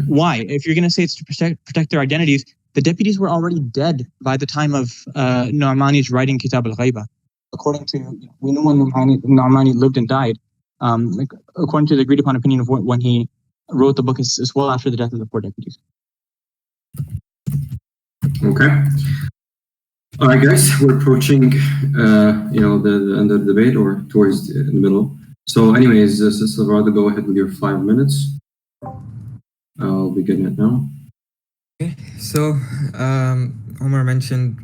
Why? If you're going to say it's to protect their identities, the deputies were already dead by the time of Nu'mani's writing Kitab al-Ghaiba. According to, we know when Nu'mani lived and died. According to the agreed upon opinion of when he wrote the book is well after the death of the 4 deputies. Okay. All right, guys, we're approaching, the end of the debate or towards the middle. So anyways, Silverado, go ahead with your 5 minutes. I'll begin it now. Okay, so Omar mentioned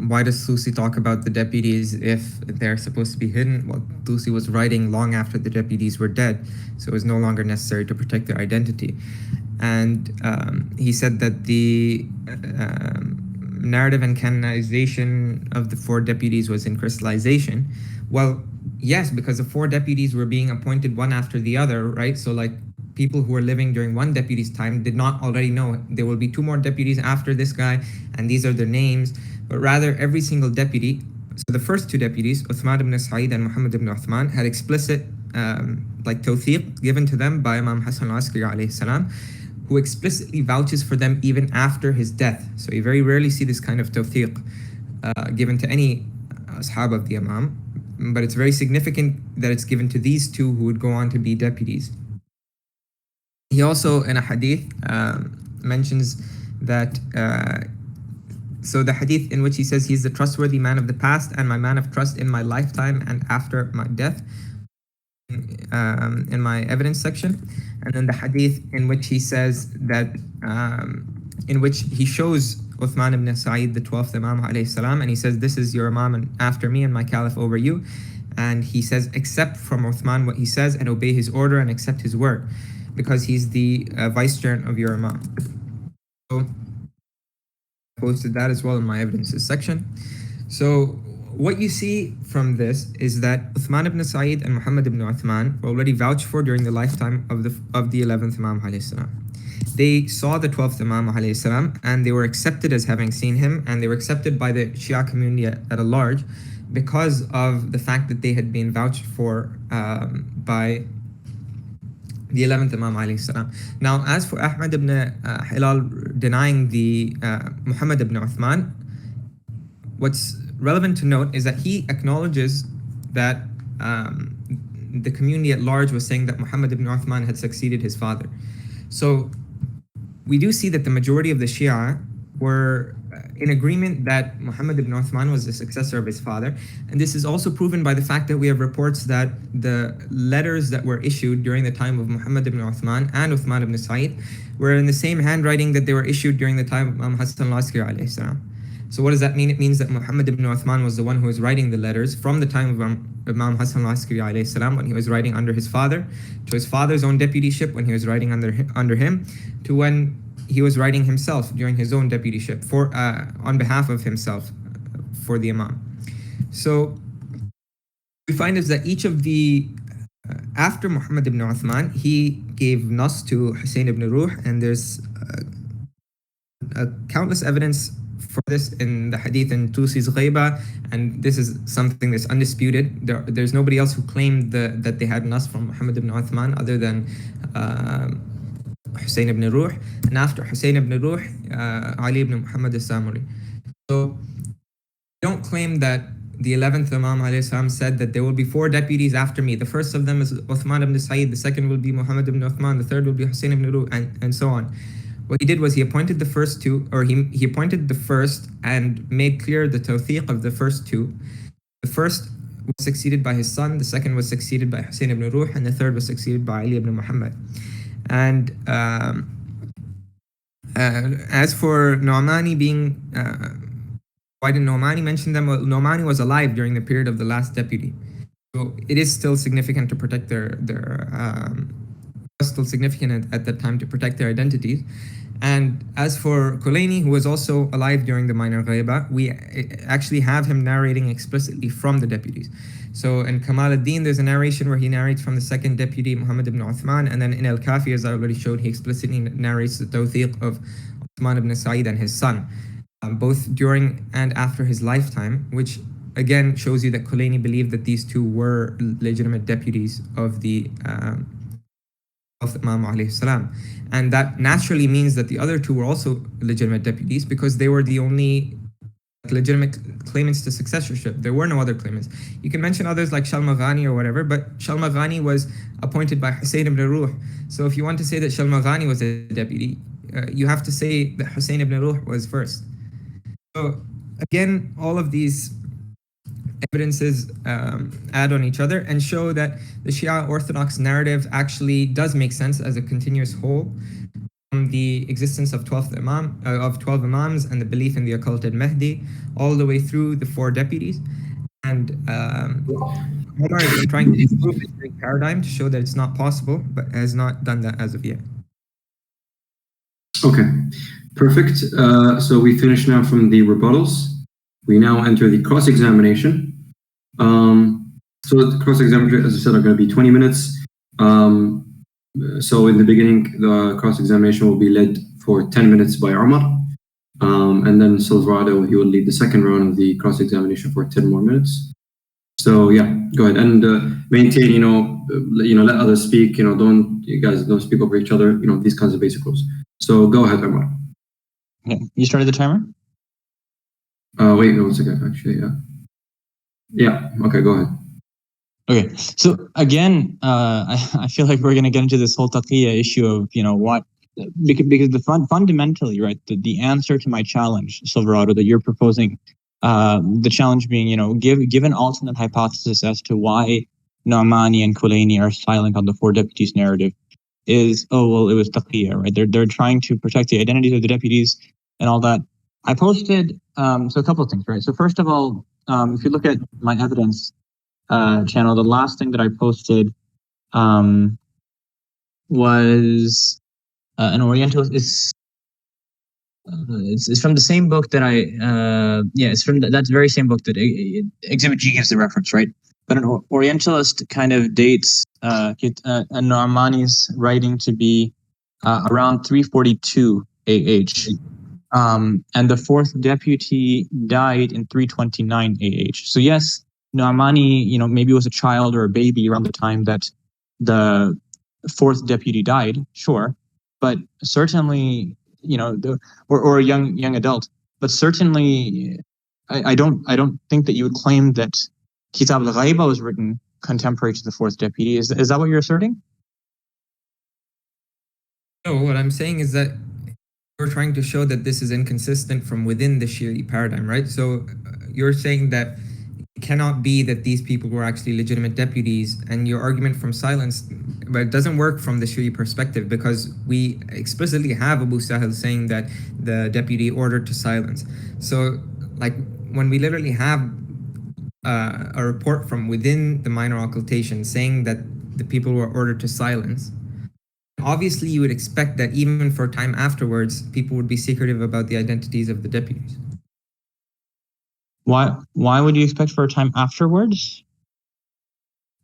why does Tulsi talk about the deputies if they're supposed to be hidden? Well, Tulsi was writing long after the deputies were dead, so it was no longer necessary to protect their identity. And he said that the narrative and canonization of the 4 deputies was in crystallization. Well, yes, because the 4 deputies were being appointed one after the other, right? So people who were living during one deputy's time did not already know there will be 2 more deputies after this guy, and these are their names, but rather every single deputy. So the first 2 deputies, Uthman ibn Sa'id and Muhammad ibn Uthman, had explicit tawthiq given to them by Imam Hassan al-Askari alayhi salam, who explicitly vouches for them even after his death. So you very rarely see this kind of tawthiq given to any ashab of the Imam, but it's very significant that it's given to these 2 who would go on to be deputies. He also, in a hadith, mentions that, so the hadith in which he says he's the trustworthy man of the past and my man of trust in my lifetime and after my death, in my evidence section. And then the hadith in which he says that, in which he shows Uthman ibn Sa'id, the 12th Imam alayhi salam, and he says, this is your Imam and after me and my caliph over you. And he says, accept from Uthman what he says and obey his order and accept his word, because he's the vicegerent of your Imam. So I posted that as well in my evidences section. So what you see from this is that Uthman ibn Sa'id and Muhammad ibn Uthman were already vouched for during the lifetime of the 11th Imam alayhi salam. They saw the 12th Imam alayhi salam and they were accepted as having seen him, and they were accepted by the Shia community at a large because of the fact that they had been vouched for by the 11th Imam alayhi salam. Now, as for Ahmad ibn Hilal denying the Muhammad ibn Uthman, what's relevant to note is that he acknowledges that the community at large was saying that Muhammad ibn Uthman had succeeded his father. So we do see that the majority of the Shia were in agreement that Muhammad ibn Uthman was the successor of his father. And this is also proven by the fact that we have reports that the letters that were issued during the time of Muhammad ibn Uthman and Uthman ibn Sa'id were in the same handwriting that they were issued during the time of Imam Hassan al-Askari alayhi salam. So what does that mean? It means that Muhammad ibn Uthman was the one who was writing the letters from the time of Imam Hassan al-Askari alayhi salam, when he was writing under his father, to his father's own deputyship when he was writing under him, to when he was writing himself during his own deputyship for on behalf of himself for the Imam. So we find is that each of the after Muhammad ibn Uthman, he gave nas to Hussein ibn Ruh, and there's countless evidence for this in the hadith in Tulsi's Ghaiba, and this is something that's undisputed. There's nobody else who claimed that they had nas from Muhammad ibn Uthman other than Hussein ibn Ruh, and after Hussein ibn Ruh, Ali ibn Muhammad al-Samuri. So don't claim that the 11th Imam ﷺ said that there will be 4 deputies after me. The first of them is Uthman ibn Sa'id, the second will be Muhammad ibn Uthman, the third will be Hussein ibn Ruh, and so on. What he did was he appointed the first 2, or he appointed the first and made clear the tawthiq of the first 2. The first was succeeded by his son, the second was succeeded by Hussein ibn Ruh, and the third was succeeded by Ali ibn Muhammad. And as for Nu'mani being, why did Nu'mani mention them? Well, Nu'mani was alive during the period of the last deputy. So it is still significant to protect still significant at that time to protect their identities. And as for Kulaini, who was also alive during the minor ghaiba, we actually have him narrating explicitly from the deputies. So in Kamal ad-Din, there's a narration where he narrates from the second deputy, Muhammad ibn Uthman, and then in Al-Kafi, as I already showed, he explicitly narrates the tawthiq of Uthman ibn Sa'id and his son, both during and after his lifetime, which again shows you that Kulaini believed that these 2 were legitimate deputies of the Imam alayhi salam. And that naturally means that the other 2 were also legitimate deputies because they were the only legitimate claimants to successorship. There were no other claimants. You can mention others like Shalmaghani or whatever, but Shalmaghani was appointed by Hussein ibn Ruh. So if you want to say that Shalmaghani was a deputy, you have to say that Hussein ibn Ruh was first. So again, all of these evidences add on each other and show that the Shia Orthodox narrative actually does make sense as a continuous whole from the existence of 12 Imams and the belief in the occulted Mahdi all the way through the 4 deputies. And Omar has been trying to improve this paradigm to show that it's not possible, but has not done that as of yet. Okay, perfect. So we finish now from the rebuttals. We now enter the cross-examination. So the cross-examination, as I said, are going to be 20 minutes. So in the beginning, the cross-examination will be led for 10 minutes by Omar. And then Silverado, he will lead the second round of the cross-examination for 10 more minutes. So yeah, go ahead and maintain, let others speak. You guys don't speak over each other. These kinds of basic rules. So go ahead, Omar. Okay. You started the timer? Wait, no, 1 second, actually, yeah. Yeah, okay, go ahead. Okay, so again, I feel like we're going to get into this whole taqiyya issue of, what, because fundamentally, right, the answer to my challenge, Silverado, that you're proposing, the challenge being, give an alternate hypothesis as to why Nu'mani and Kulaini are silent on the 4 deputies narrative is, it was taqiyya, right? They're trying to protect the identities of the deputies and all that. I posted, so a couple of things, right? So first of all, if you look at my evidence channel, the last thing that I posted was an Orientalist. It's from the same book that it's from that very same book that Exhibit G gives the reference, right? But an Orientalist kind of dates Nu'mani's writing to be around 342 AH. And the 4th deputy died in 329 AH. So yes, Nu'mani, maybe was a child or a baby around the time that the 4th deputy died, sure, but certainly, or a young adult, but certainly, I don't think that you would claim that Kitab al-Ghaiba was written contemporary to the 4th deputy. Is that what you're asserting? No, what I'm saying is that we're trying to show that this is inconsistent from within the Shi'i paradigm, right? So you're saying that it cannot be that these people were actually legitimate deputies, and your argument from silence, but it doesn't work from the Shi'i perspective because we explicitly have Abu Sahel saying that the deputy ordered to silence. So like when we literally have a report from within the minor occultation saying that the people were ordered to silence, obviously you would expect that even for time afterwards, people would be secretive about the identities of the deputies. Why would you expect for a time afterwards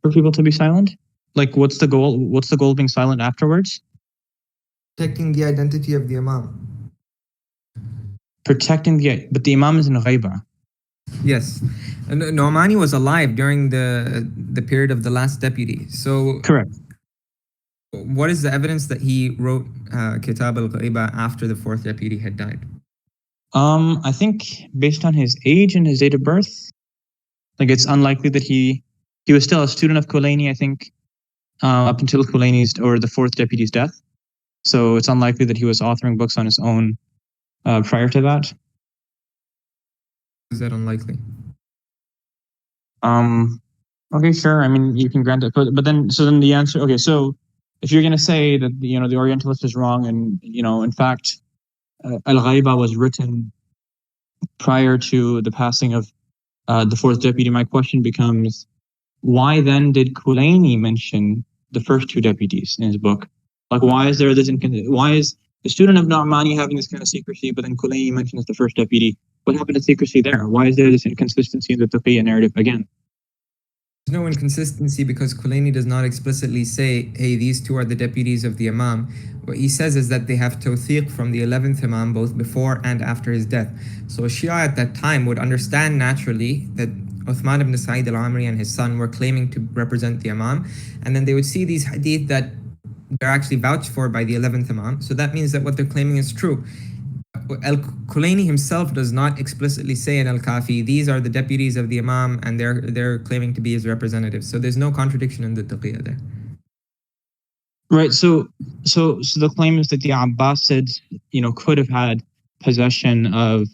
for people to be silent? Like, what's the goal? What's the goal of being silent afterwards? Protecting the identity of the Imam. But the Imam is in Ghaiba. Yes. Nu'mani was alive during the period of the last deputy. So correct. What is the evidence that he wrote Kitab al-Ghaiba after the 4th deputy had died? I think based on his age and his date of birth. Like it's unlikely that he was still a student of Khomeini, I think, up until Khomeini's or the fourth deputy's death. So it's unlikely that he was authoring books on his own prior to that. Is that unlikely? Okay, sure. I mean, you can grant it, but then the answer. Okay, so if you're going to say that the Orientalist is wrong, and in fact, Al-Ghaiba was written prior to the passing of the fourth deputy, my question becomes, why then did Khomeini mention the first two deputies in his book? Like, why is there this? Why is the student of Na'mani having this kind of secrecy, but then Khomeini mentions the first deputy? What happened to secrecy there? Why is there this inconsistency in the Taqiyya narrative again? There's no inconsistency because Khomeini does not explicitly say, hey, these two are the deputies of the Imam. What he says is that they have tawthiq from the 11th Imam both before and after his death. So Shia at that time would understand naturally that Uthman ibn Sa'id al-Amri and his son were claiming to represent the Imam, and then they would see these hadith that they're actually vouched for by the 11th Imam. So that means that what they're claiming is true. Al-Khomeini himself does not explicitly say in Al-Kafi, these are the deputies of the Imam and they're claiming to be his representatives. So there's no contradiction in the Taqiyya there. Right. So the claim is that the Abbasids, could have had possession of,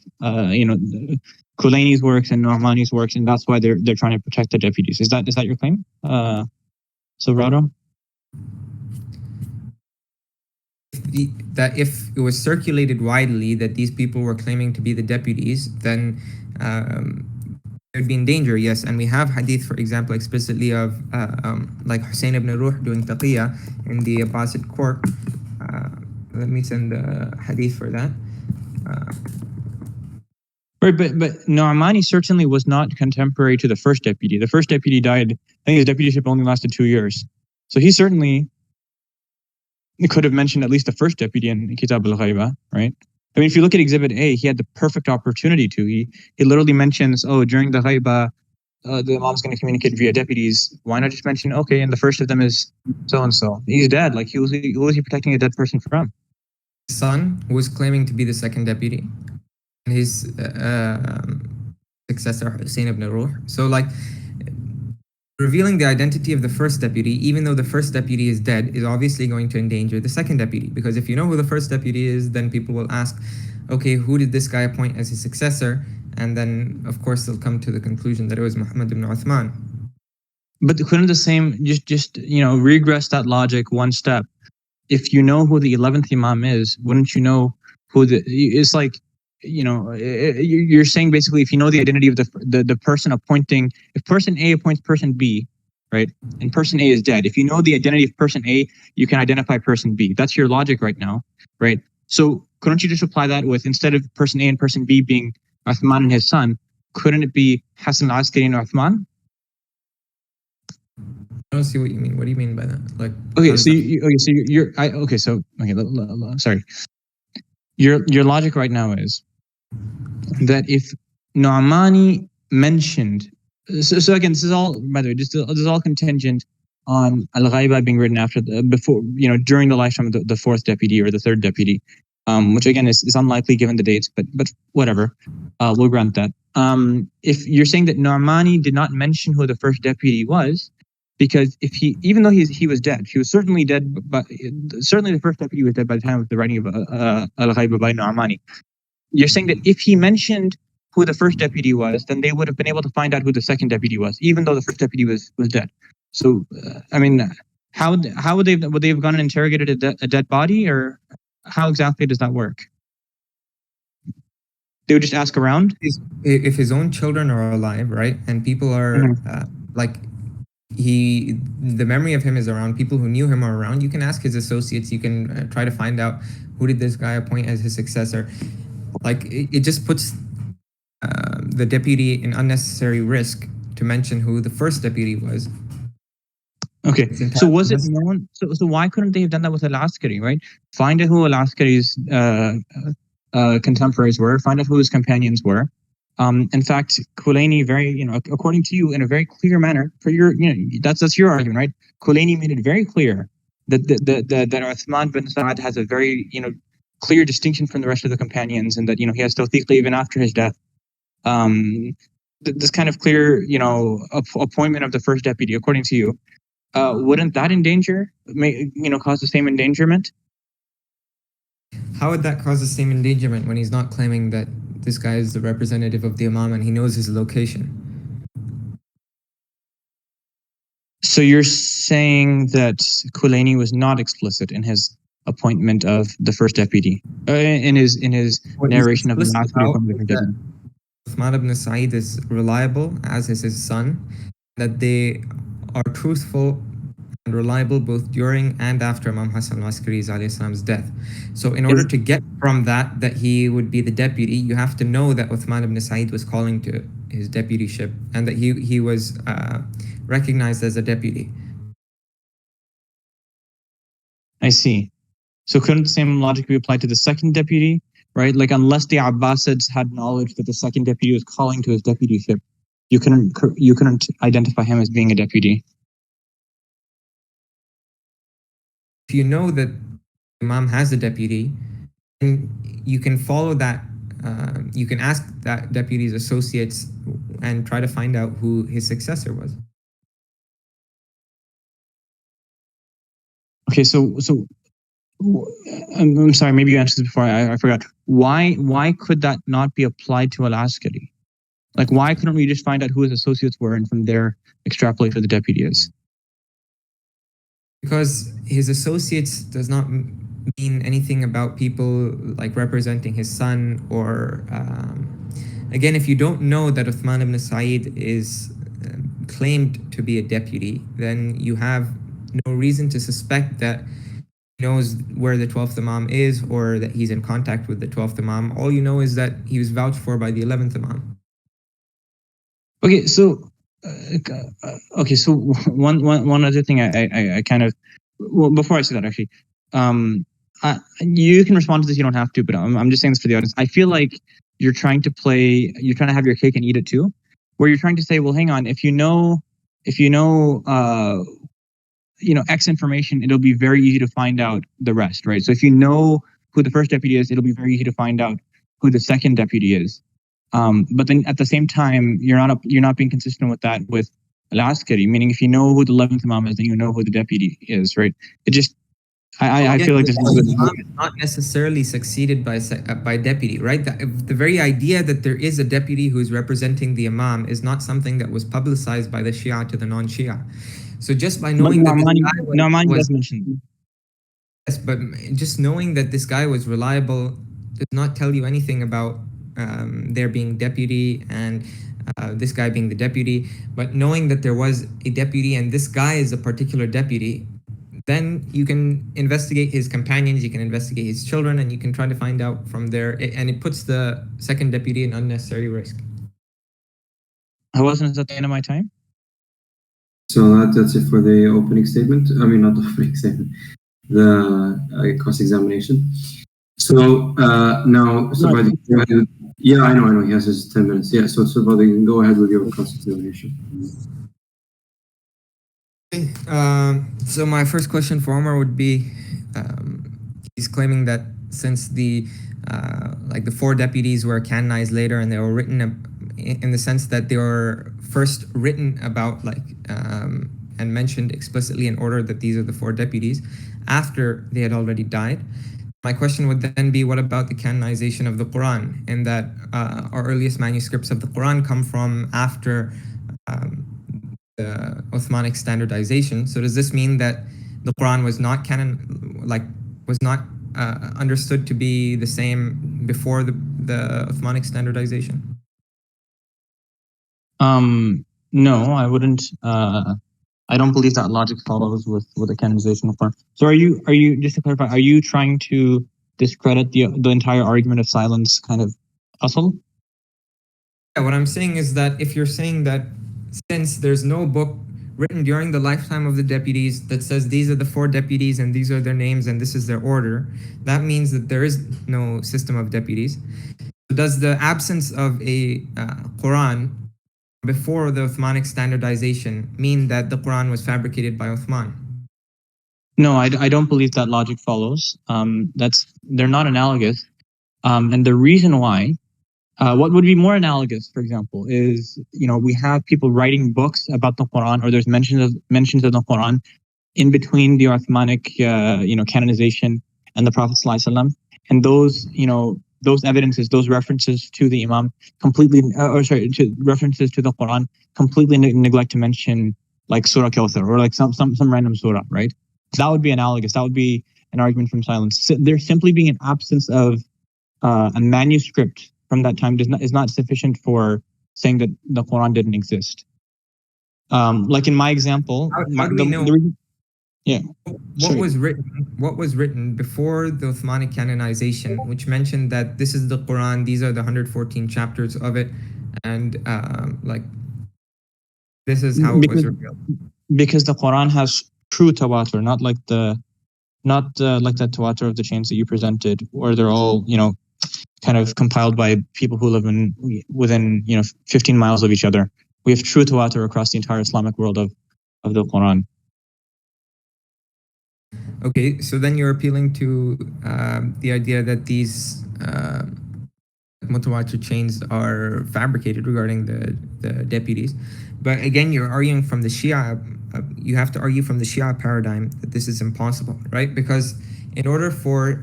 Khomeini's works and Nu'mani's works, and that's why they're trying to protect the deputies. Is that your claim, Silverado? That if it was circulated widely that these people were claiming to be the deputies, then they would be in danger, yes. And we have hadith, for example, explicitly of like Hussein ibn Ruh doing taqiyya in the Abbasid court. Let me send the hadith for that. Right, but Nu'mani certainly was not contemporary to the first deputy. The first deputy died, I think his deputyship only lasted 2 years. So he certainly could have mentioned at least the first deputy in Kitab al-Ghaiba, right? I mean, if you look at Exhibit A, he had the perfect opportunity to. He literally mentions, during the Ghaiba, the Imam's going to communicate via deputies. Why not just mention, okay, and the first of them is so-and-so. He's dead. Like, who was he protecting a dead person from? His son was claiming to be the second deputy. And his successor, Hussein ibn Ruh. So, like, revealing the identity of the first deputy, even though the first deputy is dead, is obviously going to endanger the second deputy. Because if you know who the first deputy is, then people will ask, okay, who did this guy appoint as his successor? And then, of course, they'll come to the conclusion that it was Muhammad ibn Uthman. But couldn't the same, just regress that logic one step? If you know who the 11th Imam is, wouldn't you know who it's like, you're saying basically if you know the identity of the person appointing, if person A appoints person B, right, and person A is dead, if you know the identity of person A, you can identify person B. That's your logic right now, right? So couldn't you just apply that with, instead of person A and person B being Uthman and his son, couldn't it be Hassan al-Askari and Uthman? I don't see what you mean. What do you mean by that? Like, sorry. Your logic right now is that if Nu'mani mentioned, so again, this is all, by the way, this is all contingent on Al-Ghaiba being written during the lifetime of the fourth deputy or the third deputy, which again is unlikely given the dates, but whatever, we'll grant that. If you're saying that Nu'mani did not mention who the first deputy was, because even though he was dead, he was certainly dead, but certainly the first deputy was dead by the time of the writing of Al-Ghaiba by Nu'mani. You're saying that if he mentioned who the first deputy was, then they would have been able to find out who the second deputy was, even though the first deputy was dead. So, I mean, how would they have gone and interrogated a dead body, or how exactly does that work? They would just ask around? If his own children are alive, right, and people are the memory of him is around, people who knew him are around, you can ask his associates, you can try to find out who did this guy appoint as his successor. Like, it just puts the deputy in unnecessary risk to mention who the first deputy was. Okay, so was it known? So why couldn't they have done that with Al-Askari, right? Find out who Al-Askari's contemporaries were, find out who his companions were. In fact, Khomeini, according to you, in a very clear manner, for your, that's your argument, right? Khomeini made it very clear that Uthman bin Sa'ad has a very, clear distinction from the rest of the companions, and that he has tawthiq even after his death. this kind of clear, appointment of the first deputy, according to you, wouldn't that cause the same endangerment? How would that cause the same endangerment when he's not claiming that this guy is the representative of the Imam and he knows his location? So you're saying that Kulaini was not explicit in his appointment of the first deputy, in his narration of the last deputy. Uthman ibn Sa'id is reliable, as is his son, that they are truthful and reliable both during and after Imam Hassan al-Askari's death. So in order to get from that he would be the deputy, you have to know that Uthman ibn Sa'id was calling to his deputyship and that he was recognized as a deputy. I see. So couldn't the same logic be applied to the second deputy, right? Like unless the Abbasids had knowledge that the second deputy was calling to his deputyship, you couldn't identify him as being a deputy. If you know that Imam has a deputy, then you can follow that. You can ask that deputy's associates and try to find out who his successor was. Okay, so I'm sorry, maybe you answered this before. I forgot. Why could that not be applied to Al-Askari? Like, why couldn't we just find out who his associates were and from there extrapolate who the deputy is? Because his associates does not mean anything about people like representing his son or again, if you don't know that Uthman ibn Sa'id is claimed to be a deputy, then you have no reason to suspect that he knows where the 12th Imam is or that he's in contact with the 12th Imam. All you know is that he was vouched for by the 11th Imam. Okay, so one other thing I kind of, well, before I say that actually, you can respond to this, you don't have to, but I'm just saying this for the audience. I feel like you're trying to have your cake and eat it too, where you're trying to say, well, hang on, if you know X information, it'll be very easy to find out the rest, right? So if you know who the first deputy is, it'll be very easy to find out who the second deputy is. But then at the same time, you're not being consistent with that with Al-Askari, meaning if you know who the 11th Imam is, then you know who the deputy is, right? It just, I feel like this is not necessarily succeeded by deputy, right? The very idea that there is a deputy who is representing the Imam is not something that was publicized by the Shia to the non-Shia. So just by knowing that this guy was mentioned, yes, but just knowing that this guy was reliable does not tell you anything about there being deputy and this guy being the deputy. But knowing that there was a deputy and this guy is a particular deputy, then you can investigate his companions, you can investigate his children, and you can try to find out from there. And it puts the second deputy in unnecessary risk. I wasn't at the end of my time. So that's it for the opening statement. I mean, not the opening statement, the cross-examination. So now, Sabadi, go ahead. Yeah, I know. He has his 10 minutes. Yeah, so Sabadi, you can go ahead with your cross-examination. So my first question for Omar would be, he's claiming that since the 4 deputies were canonized later and they were written in the sense that they were first written about and mentioned explicitly in order that these are the 4 deputies after they had already died. My question would then be, what about the canonization of the Quran, in that our earliest manuscripts of the Quran come from after the Uthmanic standardization? So does this mean that the Quran was not understood to be the same before the Uthmanic standardization? No, I wouldn't. I don't believe that logic follows with the canonization of Quran. So are you just to clarify, are you trying to discredit the entire argument of silence kind of asl? Yeah, what I'm saying is that if you're saying that since there's no book written during the lifetime of the deputies that says these are the 4 deputies and these are their names and this is their order, that means that there is no system of deputies. So does the absence of a Quran before the Uthmanic standardization mean that the Quran was fabricated by Uthman? No, I don't believe that logic follows. They're not analogous. And the reason why What would be more analogous, for example, is, we have people writing books about the Quran, or there's mentions of the Quran in between the Uthmanic, canonization and the Prophet ﷺ, and those evidences, those references to the Imam to references to the Quran completely neglect to mention like Surah Kawthar or like some random surah, right? That would be analogous. That would be an argument from silence. There simply being an absence of a manuscript from that time is not sufficient for saying that the Quran didn't exist. Like in my example, How do we know? Yeah. What was written before the Uthmanic canonization, which mentioned that this is the Quran, these are the 114 chapters of it, and this is how it was revealed. Because the Quran has true tawatur, not like that tawatur of the chains that you presented, where they're all kind of compiled by people who live within 15 miles of each other. We have true tawatur across the entire Islamic world of the Quran. Okay, so then you're appealing to the idea that these mutawatir chains are fabricated regarding the deputies. But again, you're arguing from the Shia, you have to argue from the Shia paradigm that this is impossible, right? Because in order to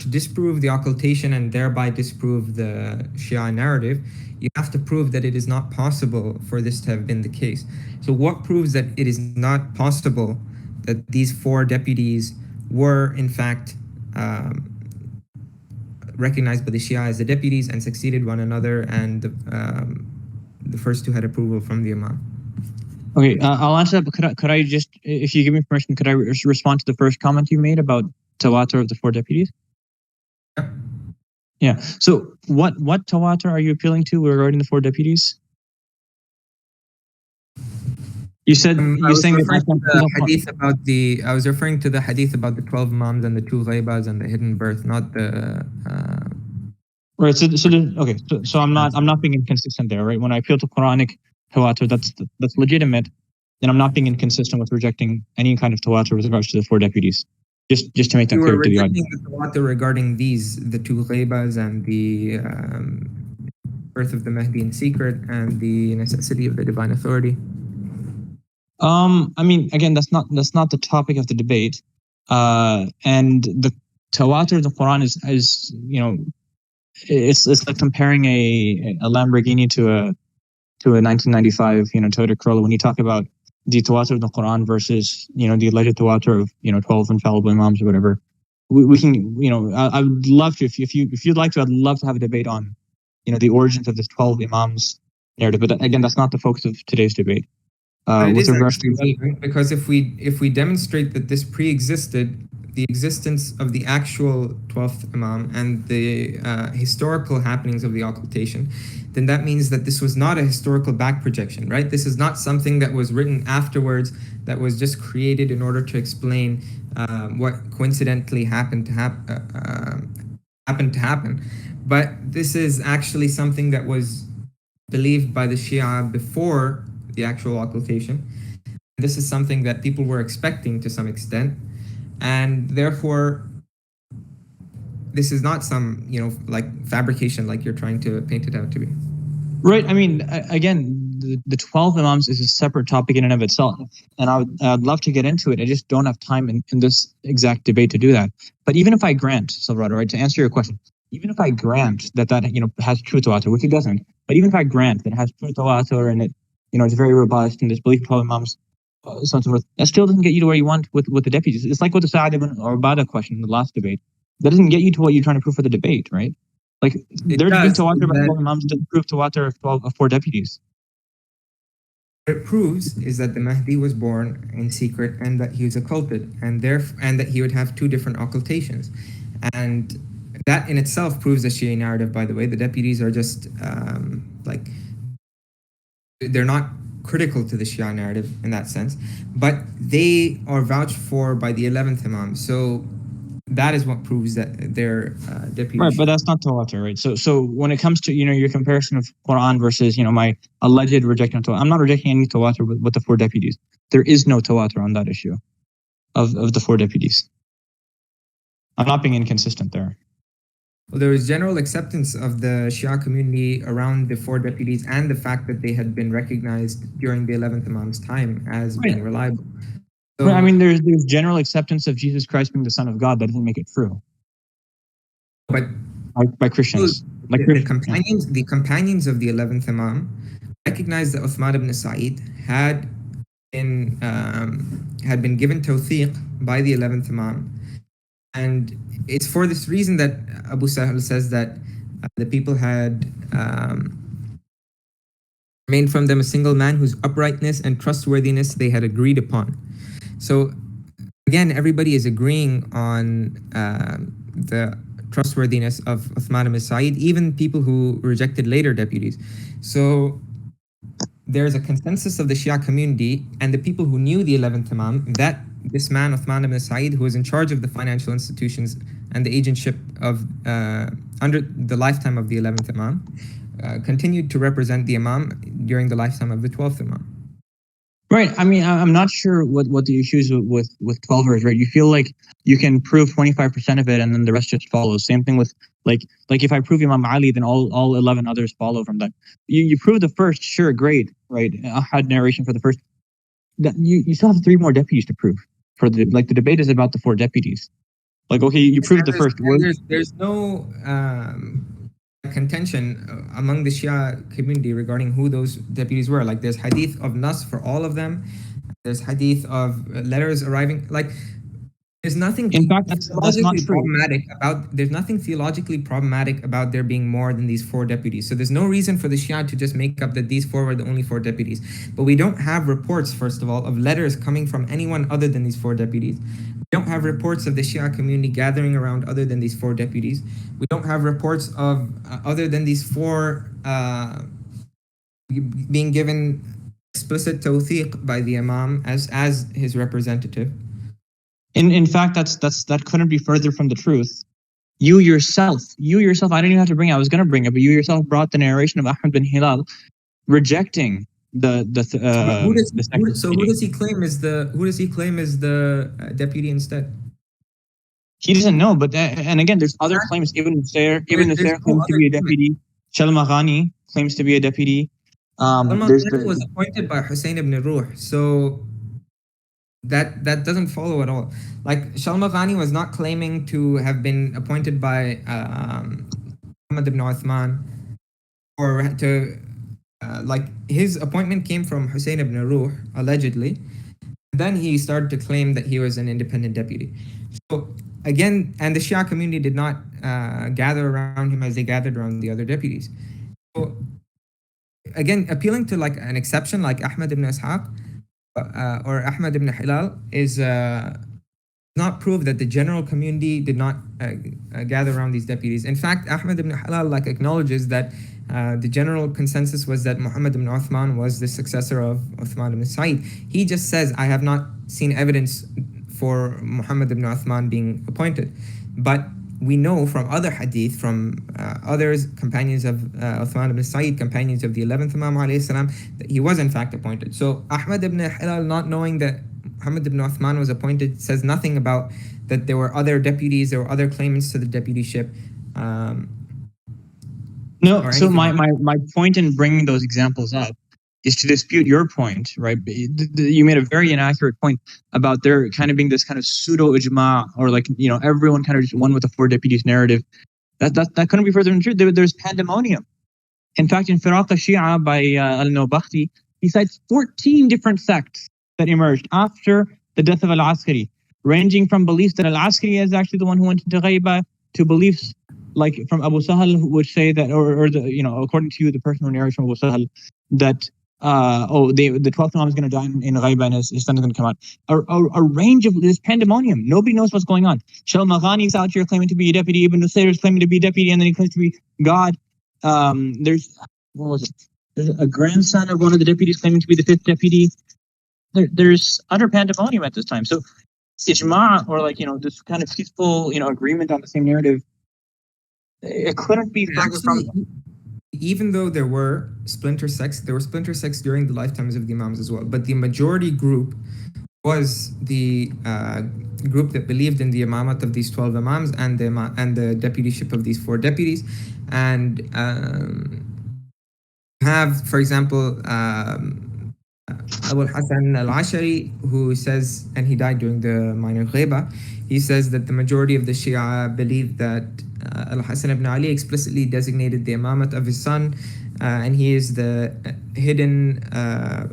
disprove the occultation and thereby disprove the Shia narrative, you have to prove that it is not possible for this to have been the case. So what proves that it is not possible that these 4 deputies were in fact recognized by the Shia as the deputies and succeeded one another, and the first 2 had approval from the Imam? Okay, I'll answer that, but could I just, if you give me permission, could I respond to the first comment you made about tawatur of the 4 deputies? Yeah. Yeah. So what tawatur are you appealing to regarding the 4 deputies? You said I was referring to the hadith about the 12 Imams and the 2 ghaibas and the hidden birth, not the. Right. So I'm not being inconsistent there, right? When I appeal to Quranic tawatur, that's legitimate. Then I'm not being inconsistent with rejecting any kind of tawatur with regards to the 4 deputies. Just to make that clear to the audience. You were rejecting the tawatur regarding the 2 ghaibas and the birth of the Mahdi in secret and the necessity of the divine authority. I mean, again, that's not the topic of the debate. And the tawatur of the Quran is it's like comparing a Lamborghini to a 1995 Toyota Corolla. When you talk about the tawatur of the Quran versus the alleged tawatur of 12 infallible Imams or whatever, we can I would love to, if you'd like to, I'd love to have a debate on the origins of this 12 Imams narrative. But again, that's not the focus of today's debate. With regards to relevant, because if we demonstrate that this pre-existed the existence of the actual 12th Imam and the historical happenings of the occultation, then that means that this was not a historical back projection, right? This is not something that was written afterwards, that was just created in order to explain what coincidentally happened to happen. But this is actually something that was believed by the Shia before the actual occultation. This is something that people were expecting to some extent, and therefore this is not some fabrication like you're trying to paint it out to be. Right. I mean, again, the 12 Imams is a separate topic in and of itself, and I'd love to get into it. I just don't have time in this exact debate to do that. But even if I grant, Silverado, right, to answer your question, even if I grant that has true tawatur, which it doesn't, but even if I grant that it has true tawatur and it it's very robust and this belief of Imams, so on and so forth, that still doesn't get you to where you want with the deputies. It's like with the Sa'ad ibn Ubadah question in the last debate. That doesn't get you to what you're trying to prove for the debate, right? Like, there's been tawatur about 12 Imams doesn't prove tawatur of 4 deputies. What it proves is that the Mahdi was born in secret and that he was occulted, and that he would have 2 different occultations. And that in itself proves the Shia narrative, by the way. The deputies are just they're not critical to the Shia narrative in that sense, but they are vouched for by the 11th Imam. So that is what proves that they're deputies. Right, but that's not tawatur, right? So when it comes to your comparison of Quran versus my alleged rejection of tawatur, I'm not rejecting any tawatur with the 4 deputies. There is no tawatur on that issue of the 4 deputies. I'm not being inconsistent there. Well, there was general acceptance of the Shia community around the 4 deputies and the fact that they had been recognized during the 11th Imam's time as being reliable. So, I mean, there's general acceptance of Jesus Christ being the Son of God. That doesn't make it true. But by Christians. Well, the companions of the 11th Imam recognized that Uthman ibn Sa'id had been given tawthiq by the 11th Imam. And it's for this reason that Abu Sahal says that the people had remained from them a single man whose uprightness and trustworthiness they had agreed upon. So again, everybody is agreeing on the trustworthiness of Uthman ibn Sa'id, even people who rejected later deputies. So there's a consensus of the Shia community and the people who knew the 11th Imam that this man, Uthman ibn Sa'id, who was in charge of the financial institutions and the agentship of under the lifetime of the 11th Imam, continued to represent the Imam during the lifetime of the 12th Imam. Right. I mean, I'm not sure what the issues with 12ers, right? You feel like you can prove 25% of it and then the rest just follows. Same thing with like if I prove Imam Ali, then all 11 others follow from that. You prove the first, sure, great, right? Ahad narration for the first. You still have 3 more deputies to prove. For the debate is about the 4 deputies. Like, okay, you proved the first. There's no contention among the Shia community regarding who those deputies were. Like, there's hadith of Nas for all of them. There's hadith of letters arriving. Like, there's nothing. In fact, that's not problematic about. There's nothing theologically problematic about there being more than these 4 deputies. So there's no reason for the Shia to just make up that these 4 were the only 4 deputies. But we don't have reports, first of all, of letters coming from anyone other than these 4 deputies. We don't have reports of the Shia community gathering around other than these 4 deputies. We don't have reports of other than these 4 being given explicit tawthiq by the Imam as his representative. In fact, that couldn't be further from the truth. You yourself, I didn't even have to bring it. I was going to bring it, but you yourself brought the narration of Ahmad bin Hilal rejecting who does he claim is the deputy instead? He doesn't know, but and again, there's other claims. Ibn Sayr claims to be a deputy. Shalmaghani claims to be a deputy. Shalmaghani was appointed by Hussein ibn Ruh, so that doesn't follow at all. Like, Shalmaghani was not claiming to have been appointed by Muhammad ibn Uthman, or to his appointment came from Hussein ibn Ruh, allegedly. Then he started to claim that he was an independent deputy. So again, and the Shia community did not gather around him as they gathered around the other deputies. So again, appealing to like an exception like Ahmad ibn Ishaq or Ahmad ibn Hilal is not prove that the general community did not gather around these deputies. In fact, Ahmad ibn Hilal acknowledges that the general consensus was that Muhammad ibn Uthman was the successor of Uthman ibn Sa'id. He just says, I have not seen evidence for Muhammad ibn Uthman being appointed. But we know from other hadith, from others, companions of Uthman ibn Sa'id, companions of the 11th Imam alayhi salam, that he was in fact appointed. So Ahmad ibn Hilal, not knowing that Muhammad ibn Uthman was appointed, says nothing about that there were other deputies, there were other claimants to the deputyship. No, so my point in bringing those examples up is to dispute your point, right? You made a very inaccurate point about there kind of being this kind of pseudo ijma, or everyone kind of just won with the 4 deputies narrative. That couldn't be further from the truth. There's pandemonium. In fact, in Firaq al-Shi'a by al-Nawbakhti, he cites 14 different sects that emerged after the death of al-Askari, ranging from beliefs that al-Askari is actually the one who went into Ghaiba, to beliefs like from Abu Sahal, who would say that, or according to you, the person who narrates from Abu Sahal, that the 12th Imam is going to die in Ghaiba and his son is going to come out. A range of this pandemonium. Nobody knows what's going on. Shalmaghani is out here claiming to be a deputy. Ibn Nusayr is claiming to be a deputy, and then he claims to be God. There's a grandson of one of the deputies claiming to be the 5th deputy. There's utter pandemonium at this time. So ijma, or this kind of peaceful agreement on the same narrative, it couldn't be further from. Even though there were splinter sects during the lifetimes of the Imams as well. But the majority group was the group that believed in the imamat of these 12 imams and the deputyship of these 4 deputies. And have, for example, Abu Hassan al-Ashari, who says, and he died during the minor ghaiba, he says that the majority of the Shia believe that Al-Hassan ibn Ali explicitly designated the imamat of his son, and he is the hidden,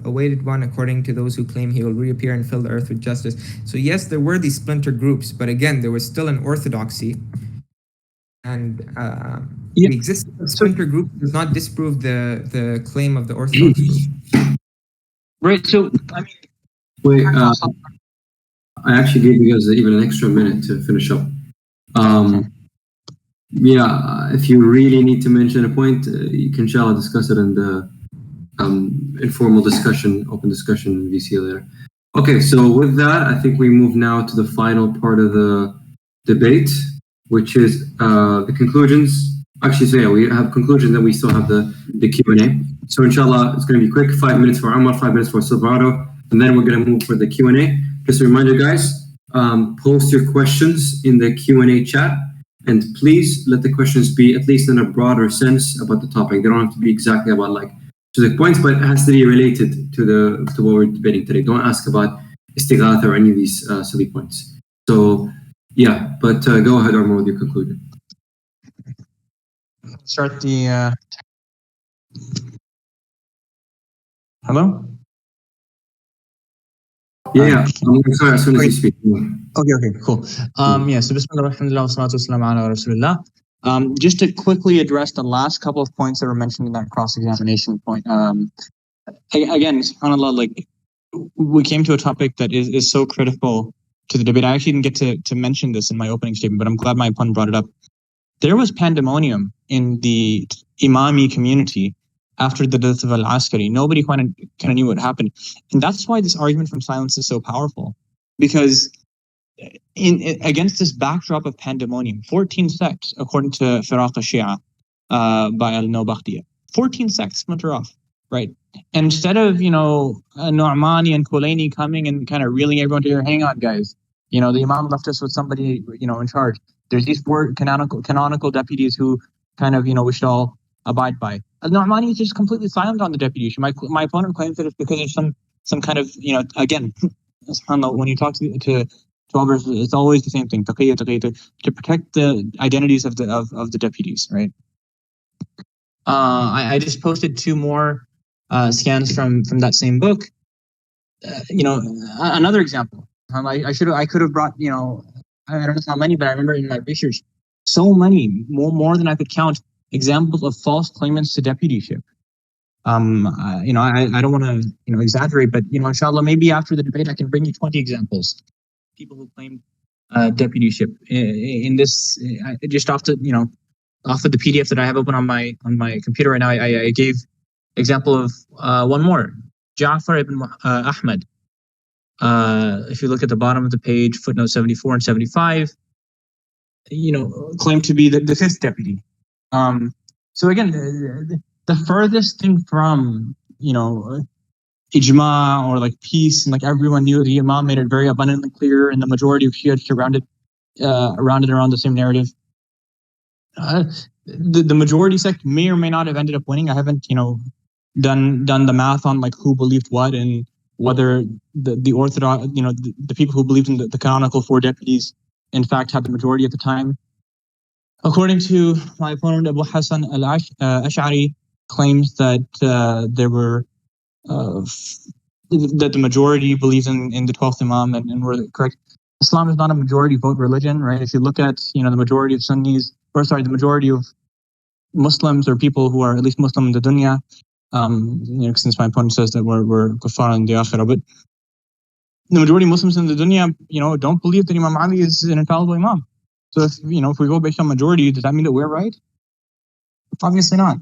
awaited one, according to those who claim he will reappear and fill the earth with justice. So yes, there were these splinter groups, but again, there was still an orthodoxy. And the existence of splinter groups does not disprove the claim of the orthodox group. Right, so, I mean... Wait, I actually gave you guys even an extra minute to finish up. Yeah, if you really need to mention a point, you can, inshallah, discuss it in the informal discussion, open discussion in VC later. Okay, so with that, I think we move now to the final part of the debate, which is the conclusions. Actually, so yeah, we have conclusions, then we still have the Q&A. So inshallah, it's going to be quick, 5 minutes for Umar, 5 minutes for Silverado, and then we're going to move for the Q&A. Just a reminder, guys, post your questions in the Q&A chat, and please let the questions be at least in a broader sense about the topic. They don't have to be exactly about like specific points, but it has to be related to what we're debating today. Don't ask about istighatha or any of these silly points. So yeah, but go ahead, Umar, with your conclusion. Start the... Hello? Yeah, I'm sorry, as soon as you speak. Okay, cool. Yeah, so Bismillah, alhamdulillah, wa salatu wassalamu ala rasulillah. Just to quickly address the last couple of points that were mentioned in that cross-examination point. Again, subhanAllah, like, we came to a topic that is so critical to the debate. I actually didn't get to mention this in my opening statement, but I'm glad my opponent brought it up. There was pandemonium in the Imami community after the death of Al-Askari. Nobody kind of knew what happened. And that's why this argument from silence is so powerful. Because against this backdrop of pandemonium, 14 sects, according to Firaq al-Shia by al-Nawbakhtiyya, 14 sects splinter off, right? And instead of, Nu'mani and Kulaini coming and kind of reeling everyone to hang on, guys, the Imam left us with somebody, in charge. There's these 4 canonical deputies who kind of, we should all abide by. Al-Nu'mani is just completely silent on the deputy. My opponent claims that it's because of some kind of, again, subhanAllah, when you talk to others, it's always the same thing, taqiyya, to protect the identities of the deputies, right? I just posted 2 more scans from that same book. Another example. I could have brought, I don't know how many, but I remember in my research, so many, more than I could count, examples of false claimants to deputyship. I don't want to, exaggerate, but, inshallah, maybe after the debate, I can bring you 20 examples. People who claimed deputyship in this, just off of the PDF that I have open on my computer right now. I gave example of one more, Ja'far ibn Ahmad. If you look at the bottom of the page, footnote 74 and 75, claimed to be the 5th deputy. So again, the furthest thing from, ijma or like peace, and like everyone knew, the Imam made it very abundantly clear, and the majority of Shia surrounded around the same narrative. The majority sect may or may not have ended up winning. I haven't, done the math on like who believed what, and whether the orthodox, the people who believed in the canonical 4 deputies, in fact, had the majority at the time. According to my opponent, Abu Hassan al-Ash'ari claims that there were that the majority believes in the 12th Imam and were correct. Islam is not a majority vote religion, right? If you look at the majority of Sunnis, the majority of Muslims or people who are at least Muslim in the dunya, since my opponent says that we're kuffar in the akhirah, but the majority of Muslims in the dunya, don't believe that Imam Ali is an infallible Imam. So if we go based on majority, does that mean that we're right? Obviously not.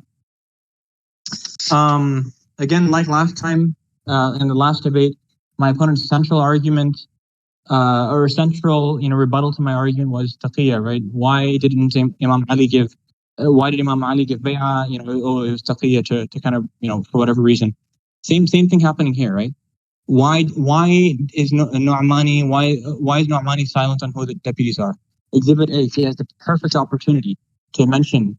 Again, like last time in the last debate, my opponent's central argument or central rebuttal to my argument was taqiyya, right? Why did Imam Ali give bay'ah? It was taqiyya to kind of for whatever reason. Same thing happening here, right? why is Nu'mani why is Nu'mani silent on who the deputies are? Exhibit A, he has the perfect opportunity to mention,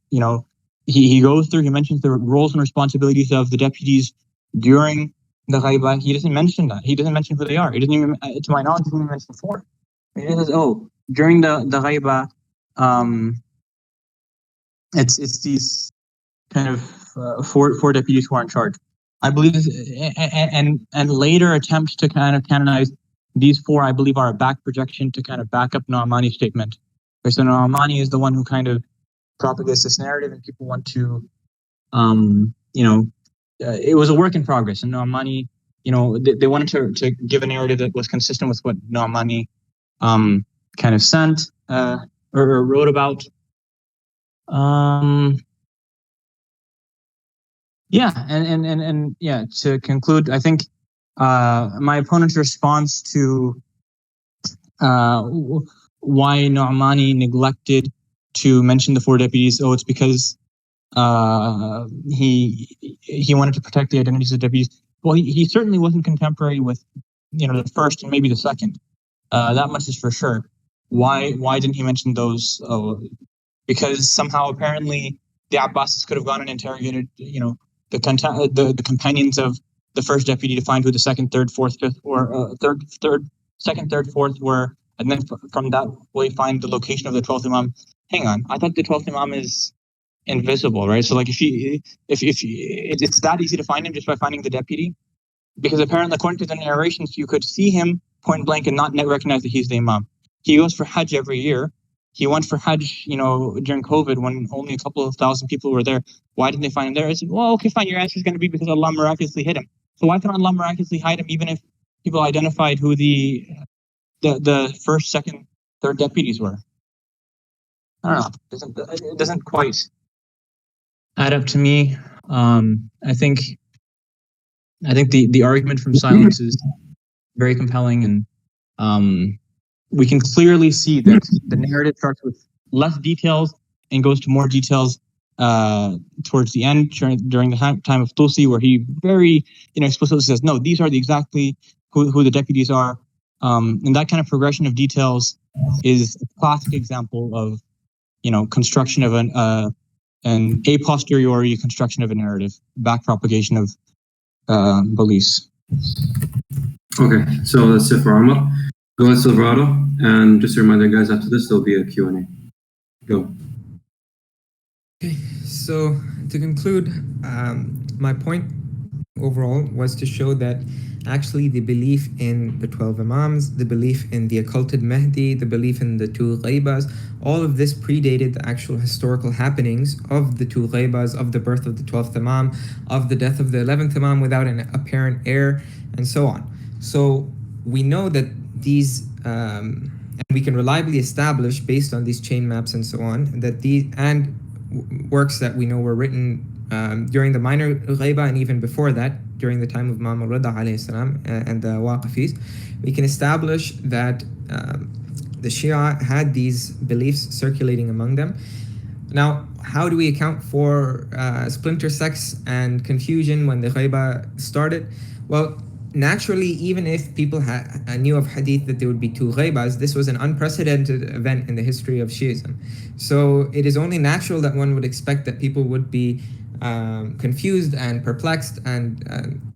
he goes through, he mentions the roles and responsibilities of the deputies during the ghaiba. He doesn't mention that. He doesn't mention who they are. He doesn't even, to my knowledge, he doesn't even mention four. He says, during the ghaiba, it's these kind of four deputies who are in charge. I believe this, and later attempts to kind of canonize these four, I believe, are a back projection to kind of back up Nu'mani's statement. So Nu'mani is the one who kind of propagates this narrative, and people want to, it was a work in progress, and Nu'mani, they wanted to give a narrative that was consistent with what Nu'mani kind of sent or wrote about. To conclude, I think my opponent's response to why Nu'mani neglected to mention the four deputies, it's because he wanted to protect the identities of the deputies. Well, he certainly wasn't contemporary with the first and maybe the second. That much is for sure. Why didn't he mention those? Because somehow apparently the Abbasids could have gone and interrogated the companions of the first deputy to find who the second, third, fourth, fifth, or second, third, fourth were, and then from that way find the location of the 12th Imam. Hang on, I thought the 12th Imam is invisible, right? So like if it's that easy to find him just by finding the deputy, because apparently according to the narrations you could see him point blank and not recognize that he's the Imam. He goes for Hajj every year. He went for Hajj, during COVID when only a couple of thousand people were there. Why didn't they find him there? I said, well, okay, fine. Your answer is going to be because Allah miraculously hid him. So why can't Allah miraculously hide him even if people identified who the first, second, third deputies were? I don't know. It doesn't quite add up to me. I think the argument from silence is very compelling, and we can clearly see that the narrative starts with less details and goes to more details towards the end during the time of Tusi, where he very explicitly says, no, these are exactly who the deputies are. And that kind of progression of details is a classic example of construction of an a posteriori construction of a narrative, back propagation of beliefs. Okay, so that's it for Omar. Go ahead, Silverado, and just a reminder, guys, after this, there'll be a Q&A. Go. Okay, so to conclude, my point overall was to show that actually the belief in the 12 Imams, the belief in the occulted Mahdi, the belief in the two ghaibas, all of this predated the actual historical happenings of the two ghaibas, of the birth of the 12th Imam, of the death of the 11th Imam without an apparent heir, and so on. So we know that these, and we can reliably establish based on these chain maps and so on, that these, and works that we know were written during the minor ghaiba and even before that, during the time of Imam al-Rida alayhi salam and the Waqifis, we can establish that the Shia had these beliefs circulating among them. Now, how do we account for splinter sects and confusion when the ghaiba started? Well, naturally, even if people knew of hadith that there would be two ghaibas, this was an unprecedented event in the history of Shiism. So it is only natural that one would expect that people would be confused and perplexed and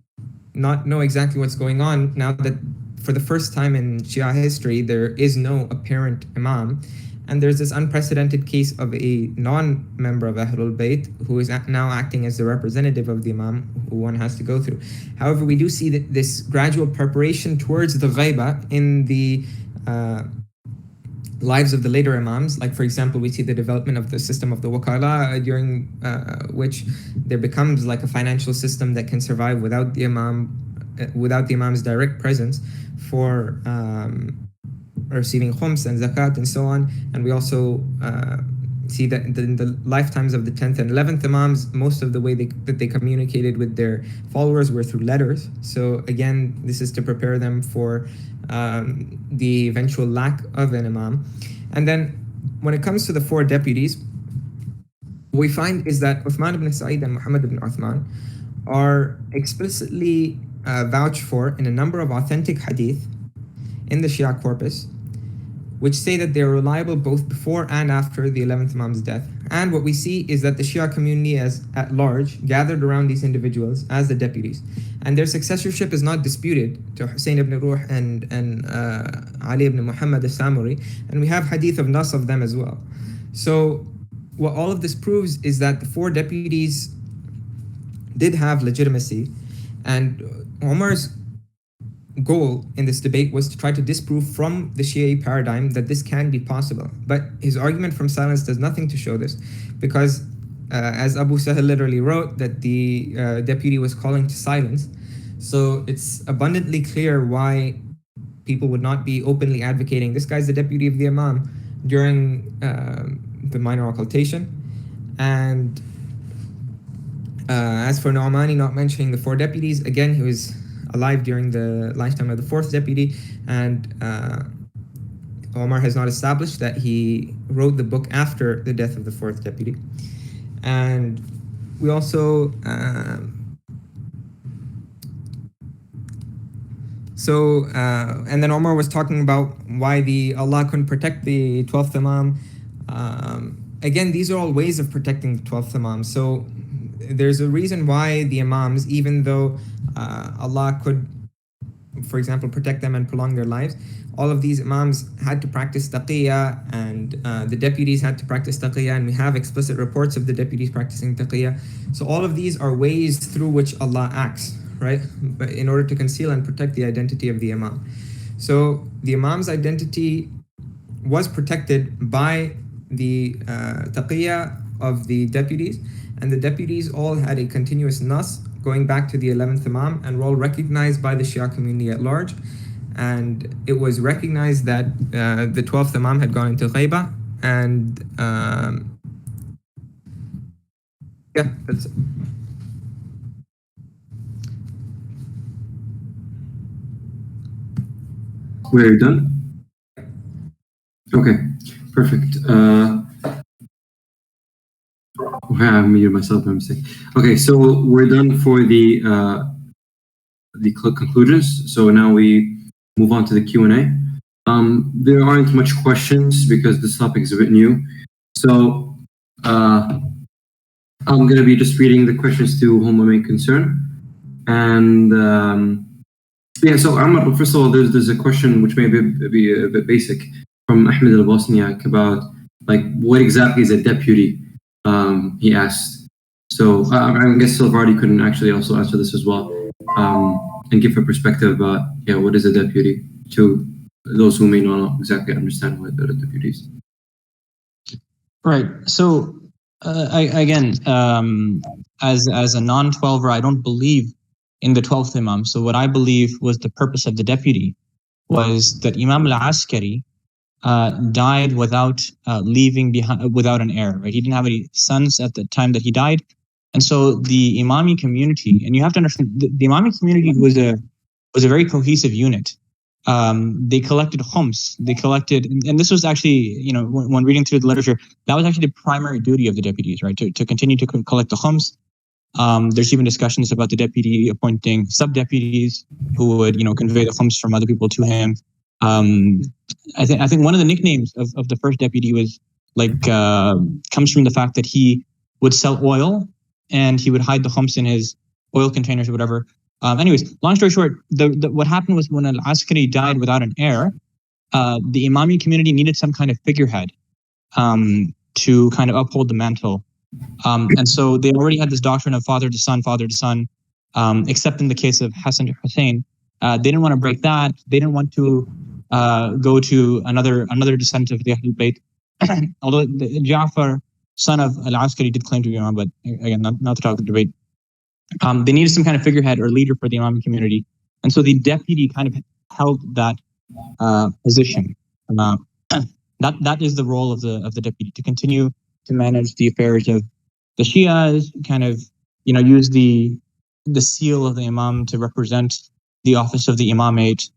not know exactly what's going on now that for the first time in Shia history, there is no apparent Imam. And there's this unprecedented case of a non-member of Ahlul Bayt who is now acting as the representative of the Imam who one has to go through. However, we do see that this gradual preparation towards the ghaiba in the lives of the later Imams. Like, for example, we see the development of the system of the Wakala, during which there becomes like a financial system that can survive without the Imam's direct presence for receiving khums and zakat and so on. And we also see that in the lifetimes of the 10th and 11th Imams, most of the way that they communicated with their followers were through letters. So again, this is to prepare them for the eventual lack of an Imam. And then when it comes to the four deputies, what we find is that Uthman ibn Sa'id and Muhammad ibn Uthman are explicitly vouched for in a number of authentic hadith in the Shia corpus, which say that they're reliable both before and after the 11th Imam's death. And what we see is that the Shia community at large gathered around these individuals as the deputies. And their successorship is not disputed to Hussein ibn Ruh and Ali ibn Muhammad al-Samuri. And we have hadith of nas of them as well. So what all of this proves is that the 4 deputies did have legitimacy. And Omar's goal in this debate was to try to disprove from the Shia paradigm that this can be possible. But his argument from silence does nothing to show this, because as Abu Sahel literally wrote, that the deputy was calling to silence. So it's abundantly clear why people would not be openly advocating, this guy's the deputy of the Imam, during the minor occultation. And as for Nu'mani not mentioning the 4 deputies, again, he was alive during the lifetime of the 4th deputy, and Omar has not established that he wrote the book after the death of the 4th deputy. And we also and then Omar was talking about why Allah couldn't protect the 12th Imam. Again, these are all ways of protecting the 12th Imam. So there's a reason why the Imams, even though Allah could, for example, protect them and prolong their lives, all of these Imams had to practice taqiyya, and the deputies had to practice taqiyya, and we have explicit reports of the deputies practicing taqiyya. So all of these are ways through which Allah acts, right? But in order to conceal and protect the identity of the Imam. So the Imam's identity was protected by the taqiyya of the deputies, and the deputies all had a continuous nas going back to the 11th Imam, and were all recognized by the Shia community at large. And it was recognized that the 12th Imam had gone into ghaiba, and yeah, that's it. We're done? Okay, perfect. I muted myself by mistake. Okay, so we're done for the conclusions. So now we move on to the Q&A. There aren't much questions because this topic is a bit new. So I'm going to be just reading the questions to whom I may concern. And yeah, so Amr, first of all, there's a question which may be a bit basic from Ahmed al-Bosniak about like what exactly is a deputy? He asked. So I guess Silverado couldn't actually also answer this as well, and give a perspective about what is a deputy to those who may not exactly understand what a deputy is. Right. So again, as a non-12er, I don't believe in the 12th Imam. So what I believe was the purpose of the deputy was that Imam al-Askari died without leaving behind, without an heir. Right? He didn't have any sons at the time that he died, and so the Imami community, and you have to understand, the Imami community was a very cohesive unit. They collected khums. They collected, and this was actually, when reading through the literature, that was actually the primary duty of the deputies, right? To continue to collect the khums. There's even discussions about the deputy appointing sub-deputies who would, convey the khums from other people to him. I think one of the nicknames of the first deputy was comes from the fact that he would sell oil and he would hide the khums in his oil containers or whatever. Anyways, long story short, what happened was when al-Askari died without an heir, the Imami community needed some kind of figurehead to kind of uphold the mantle. And so they already had this doctrine of father to son, except in the case of Hassan to Hussein. They didn't want to break that. They didn't want to go to another descendant of the Ahlul Bayt. Although Ja'far, son of al-Askari, did claim to be Imam, but again, not to talk the debate. They needed some kind of figurehead or leader for the Imam community. And so the deputy kind of held that position. That is the role of the deputy, to continue to manage the affairs of the Shias, kind of, use the seal of the Imam to represent the office of the Imamate,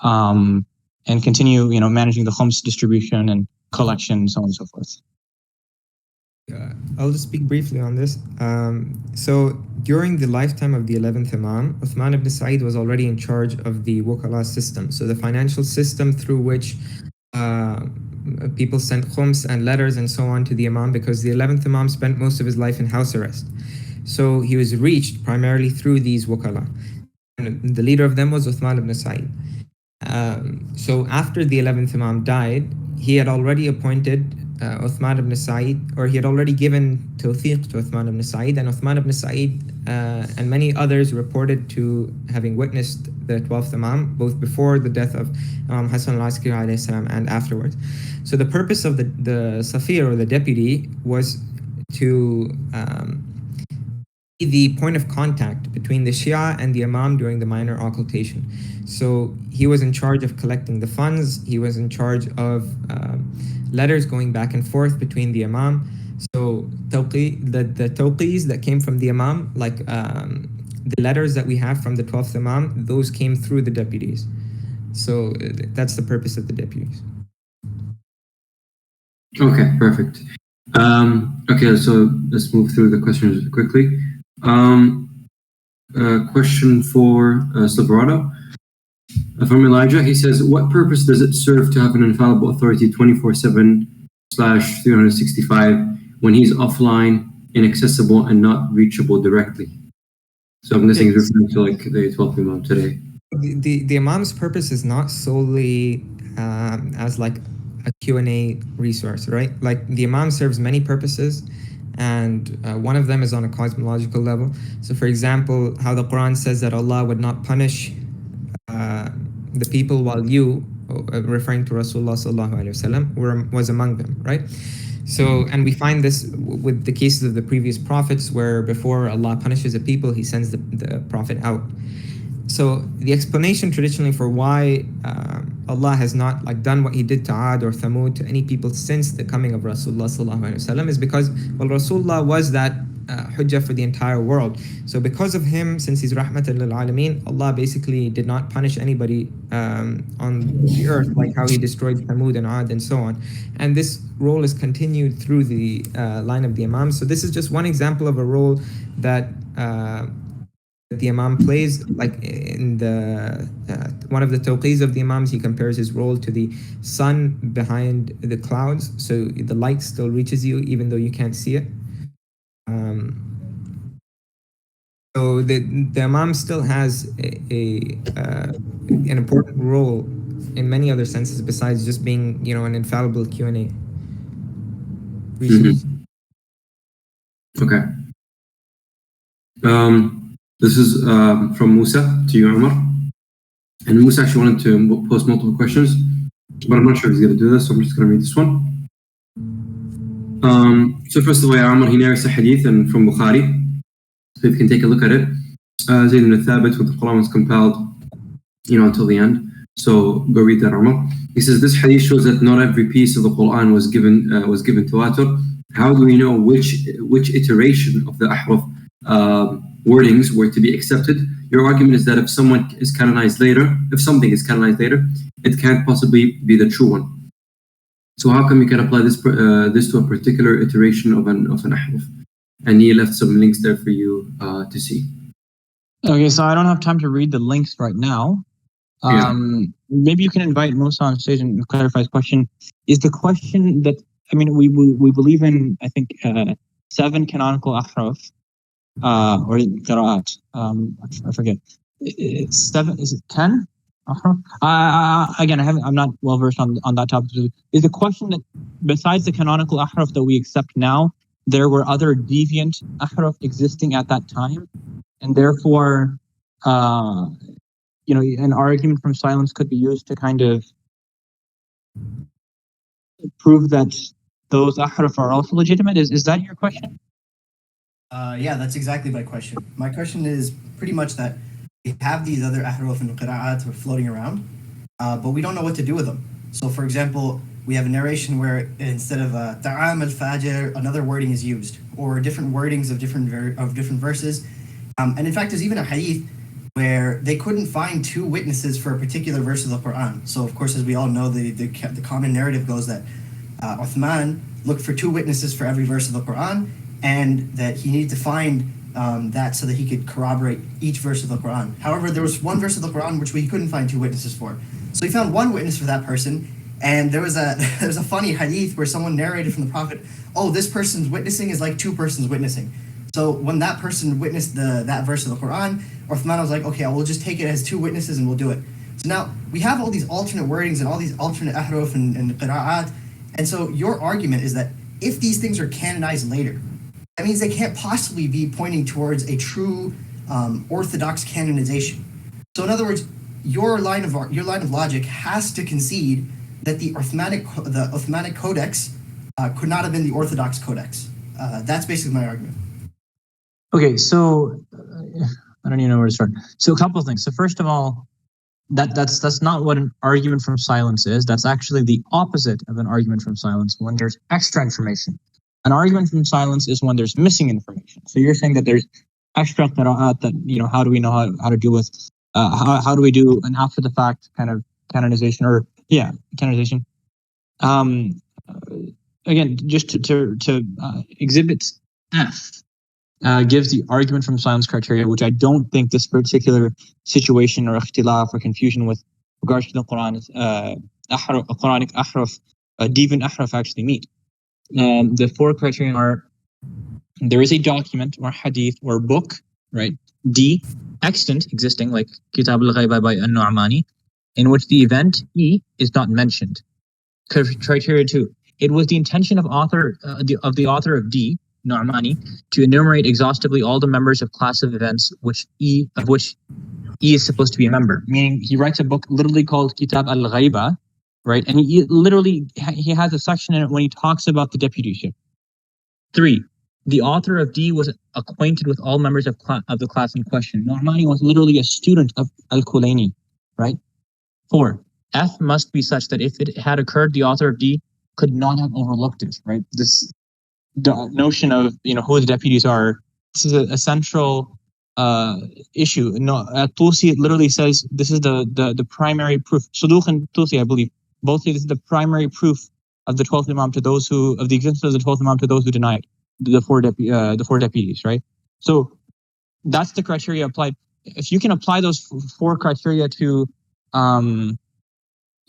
and continue, managing the khums distribution and collection, so on and so forth. I'll just speak briefly on this. So during the lifetime of the 11th Imam, Uthman ibn Sa'id was already in charge of the Wukala system, so the financial system through which people sent khums and letters and so on to the Imam, because the 11th Imam spent most of his life in house arrest. So he was reached primarily through these Wukala. And the leader of them was Uthman ibn Sa'id. So after the 11th Imam died, he had already appointed Uthman ibn Sa'id, or he had already given tawthiq to Uthman ibn Sa'id, and Uthman ibn Sa'id and many others reported to having witnessed the 12th Imam, both before the death of Imam Hassan al-Askari alayhi salam and afterwards. So the purpose of the Safir, or the deputy, was to be the point of contact between the Shia and the Imam during the minor occultation. So he was in charge of collecting the funds, he was in charge of letters going back and forth between the Imam. So the tawqis that came from the Imam, like the letters that we have from the 12th Imam, those came through the deputies. So that's the purpose of the deputies. Okay, perfect. Okay, so let's move through the questions quickly. Question for Silverado. From Elijah, he says, what purpose does it serve to have an infallible authority 24/7/365 when he's offline, inaccessible, and not reachable directly? So I'm guessing he's referring to like the 12th Imam today. The Imam's purpose is not solely as like a Q&A resource, right? Like the Imam serves many purposes, and one of them is on a cosmological level. So for example, how the Quran says that Allah would not punish the people while you, referring to Rasulullah sallallahu alaihi wasallam, was among them, right? So, and we find this with the cases of the previous prophets, where before Allah punishes a people, He sends the prophet out. So the explanation traditionally for why Allah has not like done what He did to Ad or Thamud, to any people since the coming of Rasulullah sallallahu alaihi wasallam, is because, well, Rasulullah was that hujjah for the entire world. So because of him, since he's rahmatan lil alameen, Allah basically did not punish anybody on the earth, like how He destroyed Thamud and Ad and so on. And this role is continued through the line of the Imam. So this is just one example of a role that the Imam plays. Like in the one of the tawqis of the Imams, he compares his role to the sun behind the clouds. So the light still reaches you even though you can't see it. So the Imam still has an important role in many other senses besides just being, you know, an infallible Q&A. Okay. This is from Musa to you, Omar. And Musa actually wanted to post multiple questions, but I'm not sure if he's going to do this, so I'm just going to read this one. So first of all, Omar, he narrates a hadith and from Bukhari. So if you can take a look at it. Zayd ibn Thabit, with the Quran was compelled, until the end. So go read that, Omar. He says, this hadith shows that not every piece of the Quran was given tawatur. How do we know which iteration of the ahruf wordings were to be accepted? Your argument is that if something is canonized later, it can't possibly be the true one. So how come you can apply this to a particular iteration of an ahruf? And he left some links there for you to see. Okay, so I don't have time to read the links right now. Maybe you can invite Musa on stage and clarify his question. Is the question that, I mean, we believe in, I think, 7 canonical ahruf, or qira'at. I forget. It's 7, is it 10? Again, I'm not well versed on that topic. Is the question that besides the canonical ahruf that we accept now, there were other deviant ahruf existing at that time, and therefore, an argument from silence could be used to kind of prove that those ahruf are also legitimate? Is that your question? Yeah, that's exactly my question. My question is pretty much that we have these other ahruf and qira'at floating around, but we don't know what to do with them. So, for example, we have a narration where instead of ta'am al-fajr, another wording is used, or different wordings of different verses. And in fact, there's even a hadith where they couldn't find 2 witnesses for a particular verse of the Quran. So, of course, as we all know, the common narrative goes that Uthman looked for 2 witnesses for every verse of the Quran, and that he needed to find that so that he could corroborate each verse of the Quran. However, there was one verse of the Quran which he couldn't find 2 witnesses for. So he found 1 witness for that person, and there was a funny hadith where someone narrated from the Prophet, oh, this person's witnessing is like 2 persons witnessing. So when that person witnessed that verse of the Quran, Uthman was like, okay, I will just take it as 2 witnesses and we'll do it. So now we have all these alternate wordings and all these alternate ahruf and qira'at. And so your argument is that if these things are canonized later, that means they can't possibly be pointing towards a true orthodox canonization. So in other words, your line of logic has to concede that the Uthmanic Codex could not have been the Orthodox Codex. That's basically my argument. Okay, so I don't even know where to start. So a couple of things. So first of all, that's not what an argument from silence is. That's actually the opposite of an argument from silence when there's extra information. An argument from silence is when there's missing information. So you're saying that there's extra qira'at that, how do we know how to deal with, how do we do an after the fact kind of canonization canonization. Again, just to exhibit F gives the argument from silence criteria, which I don't think this particular situation or ikhtilaf or confusion with regards to the Quran is Quranic ahruf, Divan ahruf actually meet. The 4 criteria are: there is a document or hadith or book, right? D, extant, existing, like Kitab al-Ghaiba by An-Nu'mani, in which the event E is not mentioned. Criteria 2, it was the intention of the author of D, Nu'mani, to enumerate exhaustively all the members of class of events of which E is supposed to be a member. Meaning he writes a book literally called Kitab al-Ghaiba, right? And he has a section in it when he talks about the deputyship. 3, the author of D was acquainted with all members of the class in question. Nu'mani was literally a student of al-Kulaini, right? 4, F must be such that if it had occurred, the author of D could not have overlooked it, right? The notion of who the deputies are, this is a central issue. No, Tusi literally says this is the primary proof. Suduq and Tusi, I believe, both say this is the primary proof of the 12th Imam to those of the existence of the 12th Imam to those who deny it. The four deputies, right? So that's the criteria applied. If you can apply those 4 criteria to the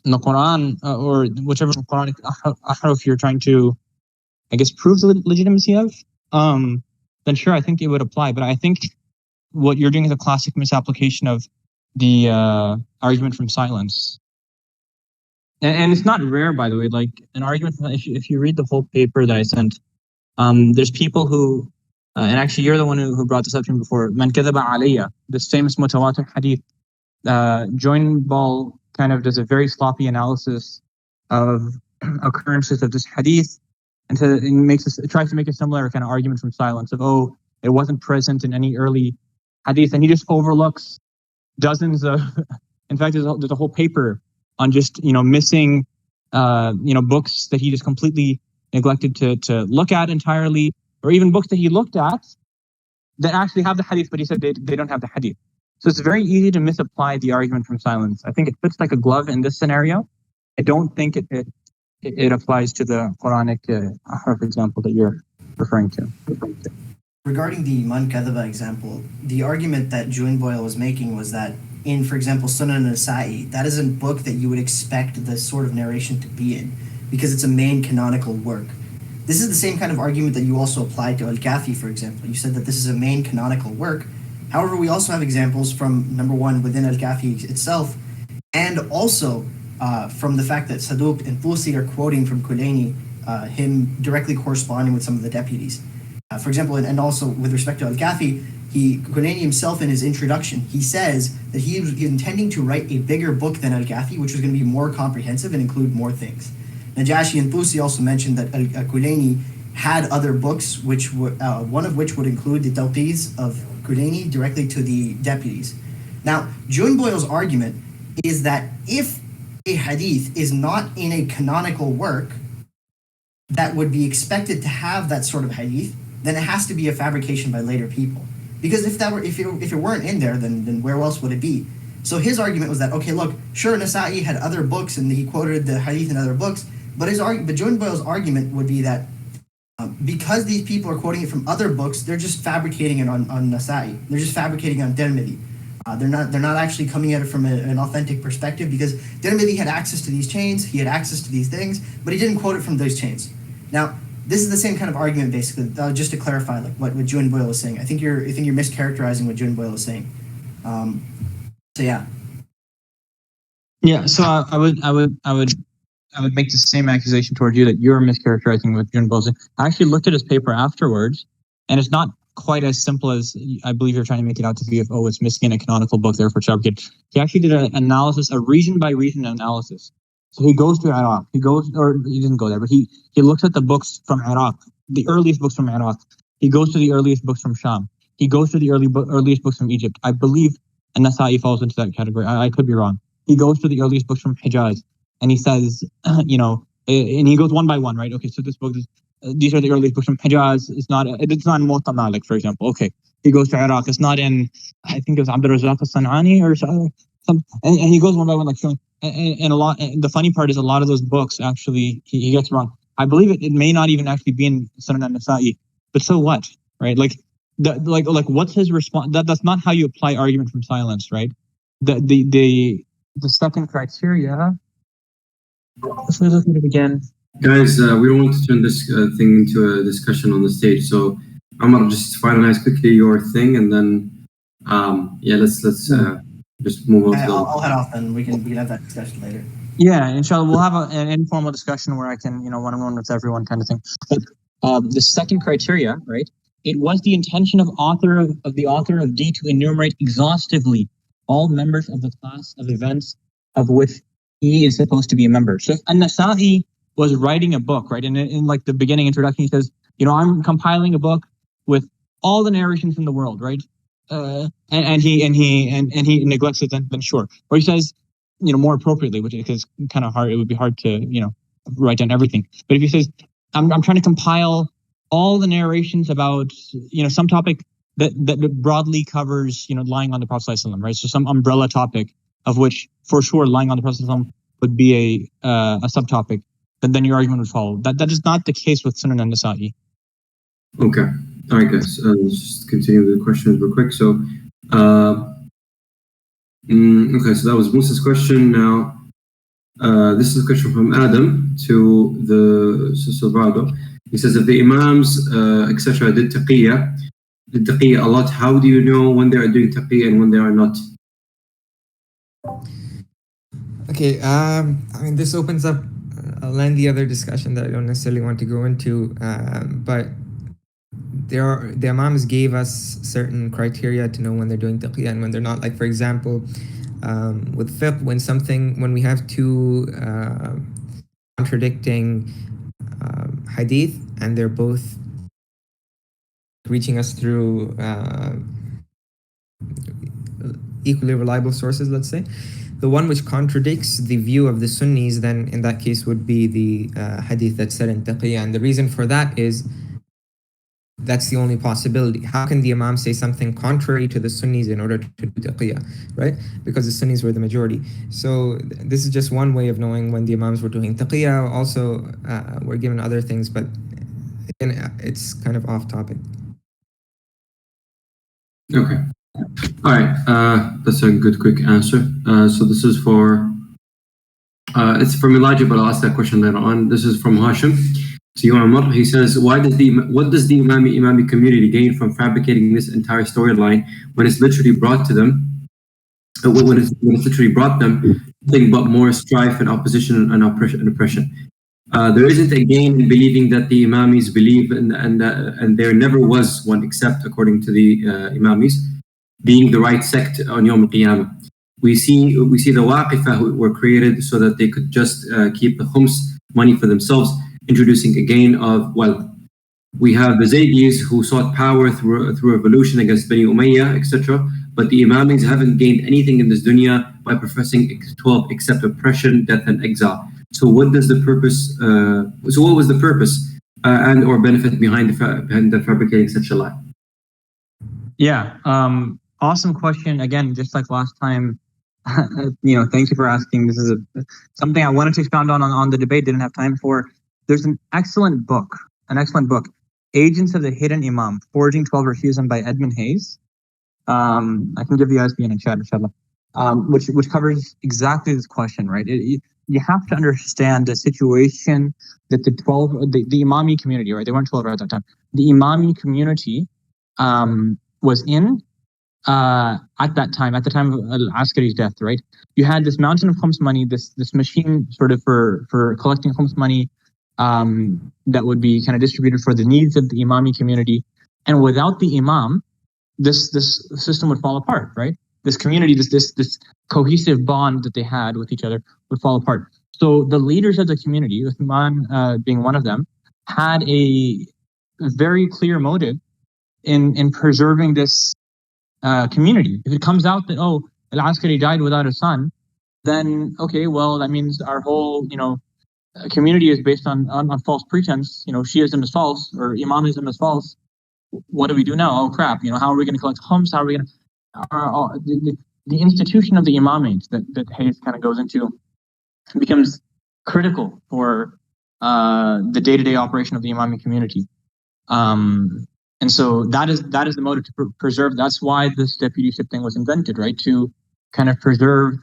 Quran or whichever Quranic ahruf you're trying to, I guess, prove the legitimacy of, then sure, I think it would apply. But I think what you're doing is a classic misapplication of the argument from silence. And it's not rare, by the way. Like an argument, if you read the whole paper that I sent, there's people who, and actually you're the one who brought this up to me before, Man kadhaba alayya, this famous mutawatir hadith. Join Ball kind of does a very sloppy analysis of occurrences of this hadith, and tries to make a similar kind of argument from silence of, it wasn't present in any early hadith, and he just overlooks dozens of, in fact, there's a whole paper on just missing books that he just completely neglected to look at entirely, or even books that he looked at that actually have the hadith, but he said they don't have the hadith. So it's very easy to misapply the argument from silence. I think it fits like a glove in this scenario. I don't think it applies to the Quranic ahruf example that you're referring to. Regarding the Man Kadhaba example, the argument that Juin Boyle was making was that in, for example, Sunan al-Nasa'i, that is a book that you would expect this sort of narration to be in, because it's a main canonical work. This is the same kind of argument that you also applied to Al-Kafi, for example. You said that this is a main canonical work. However, we also have examples from, number one, within Al-Kafi itself, and also from the fact that Saduq and Tusi are quoting from Kulaini, him directly corresponding with some of the deputies. For example, and also with respect to Al-Kafi, Kulaini himself in his introduction, he says that he was intending to write a bigger book than Al-Kafi, which was going to be more comprehensive and include more things. Najashi and Tusi also mentioned that Kulaini had other books, which one of which would include the Tawqis of Kulaini directly to the deputies. Now, Juin Boyle's argument is that if a hadith is not in a canonical work that would be expected to have that sort of hadith, then it has to be a fabrication by later people. Because if it weren't in there, then where else would it be? So his argument was that, okay, look, sure, Nasa'i had other books and he quoted the hadith in other books, But Joan Boyle's argument would be that because these people are quoting it from other books, they're just fabricating it on Nasa'i. They're just fabricating on Tirmidhi. They're not actually coming at it from an authentic perspective, because Tirmidhi had access to these chains, he had access to these things, but he didn't quote it from those chains. Now, this is the same kind of argument, basically. Just to clarify, like what Joan Boyle is saying. I think you're mischaracterizing what Joan Boyle is saying. So yeah. Yeah. So I would make the same accusation towards you that you're mischaracterizing what Joan Boyle is saying. I actually looked at his paper afterwards, and it's not quite as simple as I believe you're trying to make it out to be. If it's missing in a canonical book, therefore it's fabricated. He actually did an analysis, a region by region analysis. So he goes to Iraq. He didn't go there, but he looks at the books from Iraq, the earliest books from Iraq. He goes to the earliest books from Sham. He goes to the earliest books from Egypt. I believe An-Nasa'i falls into that category. I could be wrong. He goes to the earliest books from Hijaz, and he says, and he goes one by one, right? Okay, so this book is, these are the earliest books from Hijaz. It's not in Muwatta Malik, for example. Okay, he goes to Iraq. It's not in, I think it was Abd al-Razzaq al-San'ani or something. And he goes one by one, like showing. And a lot. And the funny part is, a lot of those books actually he gets wrong. I believe it may not even actually be in Sunan an-Nasa'i, but so what, right? Like what's his response? That's not how you apply argument from silence, right? The second criteria. Let's look at it again. Guys, we don't want to turn this thing into a discussion on the stage. So Omar, just finalize quickly your thing, and then let's just move on. I'll head off, and we can have that discussion later. Yeah, inshallah, we'll have an informal discussion where I can, one-on-one with everyone, kind of thing. But the second criteria, right? It was the intention of the author of D to enumerate exhaustively all members of the class of events of which he is supposed to be a member. So if An-Nasa'i was writing a book, right, and in like the beginning introduction, he says, I'm compiling a book with all the narrations in the world, right? And he neglects it, then sure. Or he says, more appropriately, which is kind of hard. It would be hard to, write down everything. But if he says, I'm trying to compile all the narrations about, some topic that broadly covers, lying on the Prophet ﷺ, right? So some umbrella topic of which, for sure, lying on the Prophet ﷺ would be a subtopic. Then your argument would follow. That is not the case with Sunan an-Nasa'i. Okay. All right, guys. Let's just continue with the questions real quick. So, okay, so that was Musa's question. Now, this is a question from Adam to the Silverado. He says, if the Imams, etc., did taqiyya a lot, how do you know when they are doing taqiyya and when they are not? Okay, this opens up a lengthy other discussion that I don't necessarily want to go into, but the Imams gave us certain criteria to know when they're doing taqiyya and when they're not. Like, for example, with fiqh, when we have two contradicting hadith and they're both reaching us through equally reliable sources, let's say, the one which contradicts the view of the Sunnis, then in that case would be the hadith that said in taqiyya. And the reason for that is that's the only possibility. How can the Imam say something contrary to the Sunnis in order to do taqiyya, right? Because the Sunnis were the majority. So this is just one way of knowing when the Imams were doing taqiyya. Also, we're given other things, but again, it's kind of off topic. Okay. All right. That's a good, quick answer. So this is it's from Elijah, but I'll ask that question later on. This is from Hashim. To you, Omar. He says, what does the Imami community gain from fabricating this entire storyline when it's literally brought to them? When it's literally brought them nothing but more strife and opposition and oppression. There isn't a gain in believing that the Imamis believe, and there never was one except according to the Imamis being the right sect on Yawm al-Qiyamah. We see the Waqifah who were created so that they could just keep the khums money for themselves, introducing a gain of wealth. We have the Zaydis who sought power through revolution against Bani Umayyah, etc. But the Imamis haven't gained anything in this dunya by professing 12 except oppression, death, and exile. So what was the purpose and or benefit behind the fabricating such a lie? Yeah, awesome question. Again, just like last time, Thank you for asking. This is something I wanted to expound on the debate, didn't have time for. There's an excellent book, Agents of the Hidden Imam, Forging 12 Refusal by Edmund Hayes. I can give the ISBN in chat, inshallah, which covers exactly this question, right? You have to understand the situation that the Imami community, right? They weren't 12 at that time. The Imami community was in at that time, at the time of Al-Askari's death, right? You had this mountain of khums money, this machine sort of for collecting khums money that would be kind of distributed for the needs of the Imami community. And without the Imam, this system would fall apart, right? This community, this cohesive bond that they had with each other would fall apart. So the leaders of the community, Uthman being one of them, had a very clear motive in preserving this community. If it comes out that, oh, Al-Askari died without a son, then okay, well, that means our whole community is based on false pretense. Shiism is false, or Imamism is false. What do we do now? Oh crap! How are we going to collect khums? How are we going to the institution of the imamates that Hayes kind of goes into becomes critical for the day-to-day operation of the Imami community. And so that is the motive to preserve. That's why this deputyship thing was invented, right? To kind of preserve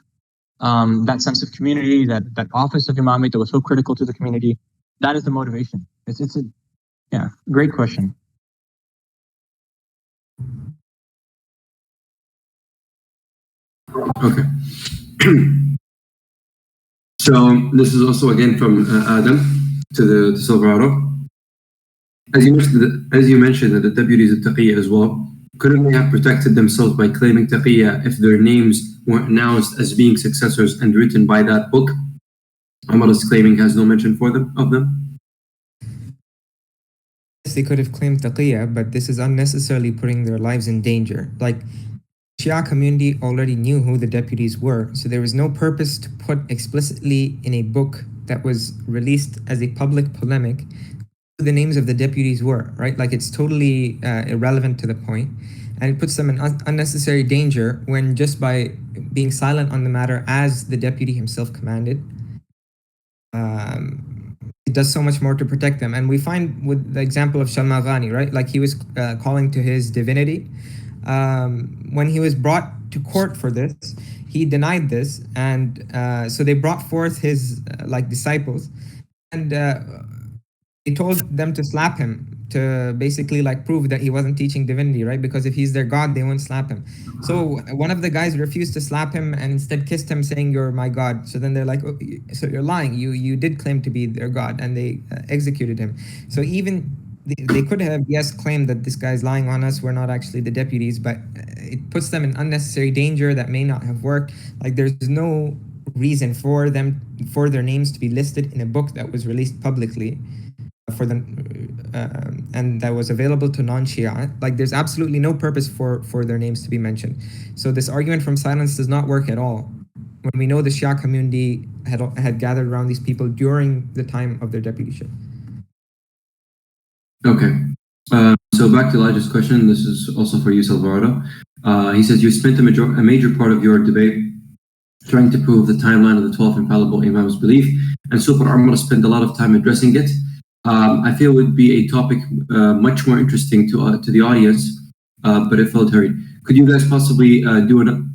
that sense of community, that office of imamate that was so critical to the community. That is the motivation. It's a great question. Okay. So this is also again from Adam to Silverado. As you mentioned that the deputies of taqiyya as well, couldn't they have protected themselves by claiming taqiyya if their names weren't announced as being successors and written by that book? Omar is claiming has no mention of them. Yes, they could have claimed taqiyya, but this is unnecessarily putting their lives in danger. Like, Shia community already knew who the deputies were, so there was no purpose to put explicitly in a book that was released as a public polemic who the names of the deputies were, right? Like, it's totally irrelevant to the point, and it puts them in unnecessary danger when just by being silent on the matter as the deputy himself commanded, it does so much more to protect them. And we find with the example of Shalmaghani, right? Like, he was calling to his divinity. When he was brought to court for this, he denied this, and so they brought forth his disciples, and he told them to slap him to basically prove that he wasn't teaching divinity, right? Because if he's their god, they won't slap him. So one of the guys refused to slap him and instead kissed him, saying, "You're my god." So then they're like, "Oh, so you're lying. You did claim to be their god," and they executed him. So even they could have, yes, claimed that this guy's lying on us, we're not actually the deputies, but it puts them in unnecessary danger that may not have worked. Like, there's no reason for their names to be listed in a book that was released publicly for them, and that was available to non-Shia. Like, there's absolutely no purpose for their names to be mentioned. So this argument from silence does not work at all when we know the Shia community had gathered around these people during the time of their deputyship. Okay. So back to Elijah's question. This is also for you, Silverado. He says, you spent a major part of your debate trying to prove the timeline of the 12 infallible Imams' belief, and Super.Omar spent a lot of time addressing it. I feel it would be a topic much more interesting to the audience, but it felt hurried. Could you guys possibly do another?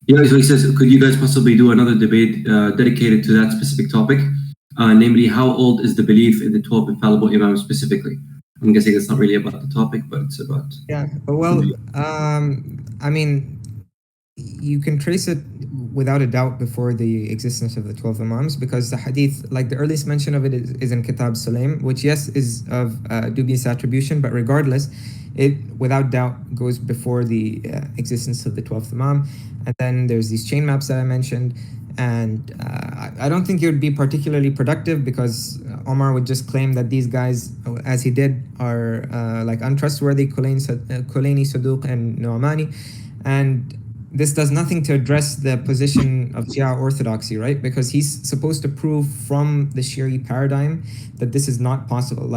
Yeah, so he says, could you guys possibly do another debate dedicated to that specific topic? Namely, how old is the belief in the 12 infallible Imams specifically? I'm guessing it's not really about the topic, but it's about... Yeah, well, I mean, you can trace it without a doubt before the existence of the 12 Imams, because the hadith, like the earliest mention of it is in Kitab Sulaim, which, yes, is of dubious attribution, but regardless, it without doubt goes before the existence of the 12th Imam. And then there's these chain maps that I mentioned. And I don't think it would be particularly productive, because Omar would just claim that these guys, as he did, are untrustworthy, Kulaini, Saduq, and Nu'mani. And this does nothing to address the position of Shia orthodoxy, right? Because he's supposed to prove from the Shi'i paradigm that this is not possible.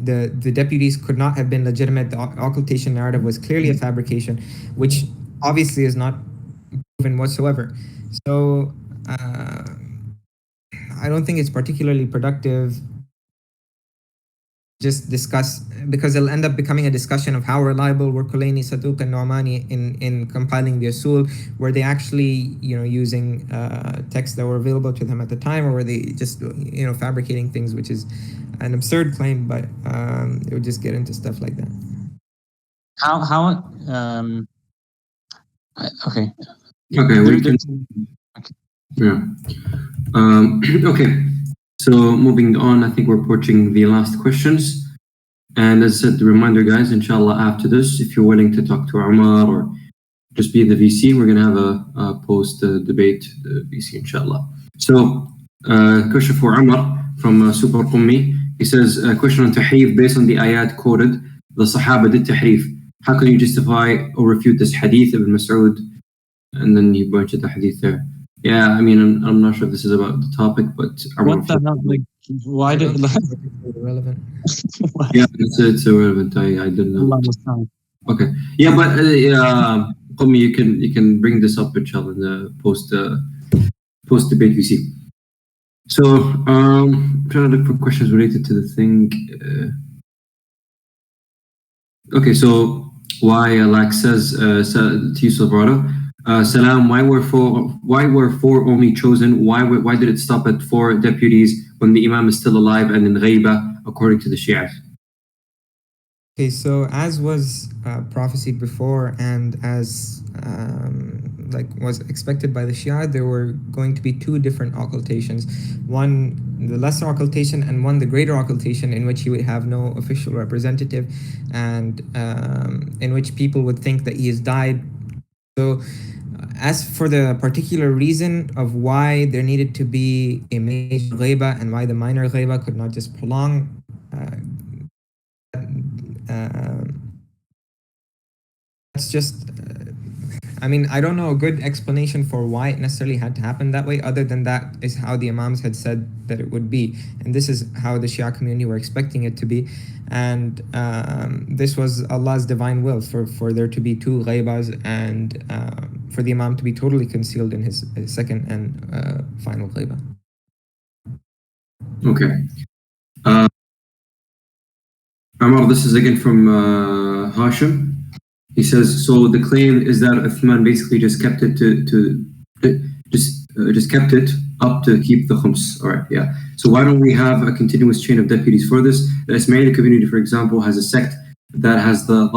the deputies could not have been legitimate. The occultation narrative was clearly a fabrication, which obviously is not proven whatsoever. So I don't think it's particularly productive just discuss, because it'll end up becoming a discussion of how reliable were Kulaini, Saduq, and Nu'mani in compiling the Usul. Were they actually, using texts that were available to them at the time, or were they just, fabricating things, which is an absurd claim, but it would just get into stuff like that. Okay. Okay, we can. Yeah. Okay. So moving on, I think we're approaching the last questions. And as I said, the reminder, guys, inshallah, after this, if you're willing to talk to Omar or just be in the VC, we're going to have a post-debate VC, inshallah. So, question for Omar from Super.Omar. He says, question on tahrif based on the ayat quoted, the Sahaba did tahrif. How can you justify or refute this hadith of Ibn Mas'ud? And then he pointed the hadith there. Yeah, I mean, I'm not sure if this is about the topic, but what the hell? Like, why did it's irrelevant? Yeah, it's irrelevant. I didn't know. Okay, yeah, but Qawmi, you can bring this up, inshallah, in the post debate VC. So, trying to look for questions related to the thing. Okay, so why Alex says to you, Silverado. Salam, why were four only chosen? Why did it stop at 4 deputies when the Imam is still alive and in ghaiba, according to the Shi'as? Okay, so as was prophesied before, and as was expected by the Shia, there were going to be 2 different occultations. One, the lesser occultation, and one, the greater occultation, in which he would have no official representative, and in which people would think that he has died. So, as for the particular reason of why there needed to be a major ghaiba and why the minor ghaiba could not just prolong, that's just, I don't know a good explanation for why it necessarily had to happen that way, other than that is how the Imams had said that it would be. And this is how the Shia community were expecting it to be. And this was Allah's divine will for there to be 2 ghaibas, and for the Imam to be totally concealed in his second and final ghaiba. Okay. Amar, this is again from Hashim. He says, so the claim is that Uthman basically just kept it just kept it up to keep the khums. All right, yeah. So why don't we have a continuous chain of deputies for this? The Ismaili community, for example, has a sect that has the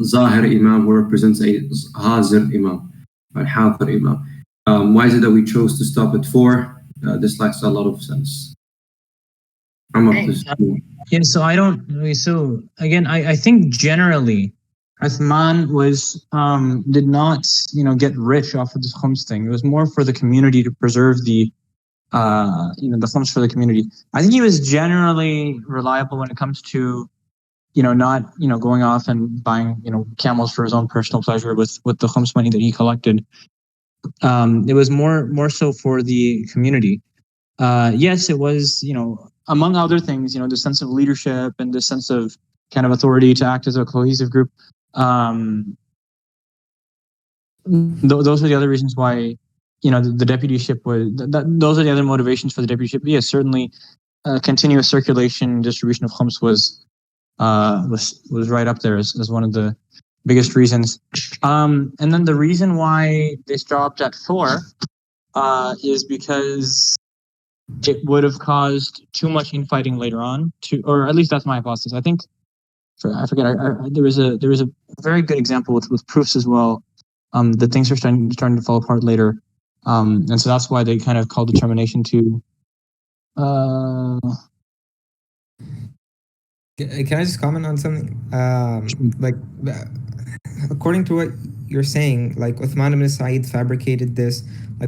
Zahir Imam, who represents a Hazir Imam, or Hadir Imam. Why is it that we chose to stop at 4? This lacks a lot of sense. Yeah, so I don't. So again, I think generally, Uthman did not get rich off of this khums thing. It was more for the community to preserve the the khums for the community. I think he was generally reliable when it comes to not going off and buying camels for his own personal pleasure with the khums money that he collected. It was more so for the community. Yes, it was among other things, the sense of leadership and the sense of kind of authority to act as a cohesive group. Those are the other reasons why, the deputyship was. Those are the other motivations for the deputyship. Yes, certainly, continuous circulation, distribution of khums was right up there as one of the biggest reasons. And then the reason why they stopped at 4 is because it would have caused too much infighting later on, or at least that's my hypothesis. I think, I forget. There was a very good example with proofs as well. That things are starting to fall apart later, and so that's why they kind of called the termination to. Can I just comment on something? According to what you're saying, Uthman ibn Sa'id fabricated this,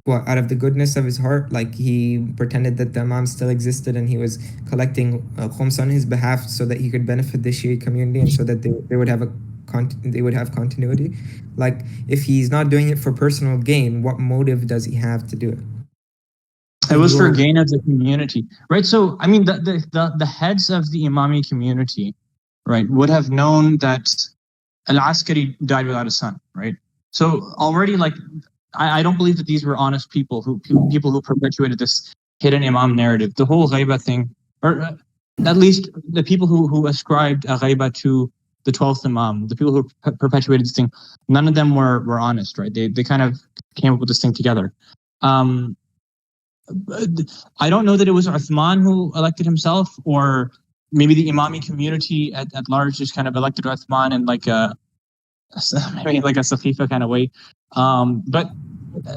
out of the goodness of his heart, he pretended that the Imam still existed and he was collecting khums on his behalf so that he could benefit the Shia community and so that they would have continuity. If he's not doing it for personal gain, what motive does he have to do it? It was for gain of the community, right? So, I mean, the heads of the Imami community, right, would have known that Al-Askari died without a son, right? So already, like, I don't believe that these were honest people who perpetuated this hidden Imam narrative. The whole ghaiba thing, or at least the people who ascribed a ghaiba to the 12th Imam, the people who perpetuated this thing, none of them were honest, right? They kind of came up with this thing together. I don't know that it was Uthman who elected himself, or maybe the Imami community at large just kind of elected Uthman in like maybe like a Safifa kind of way. But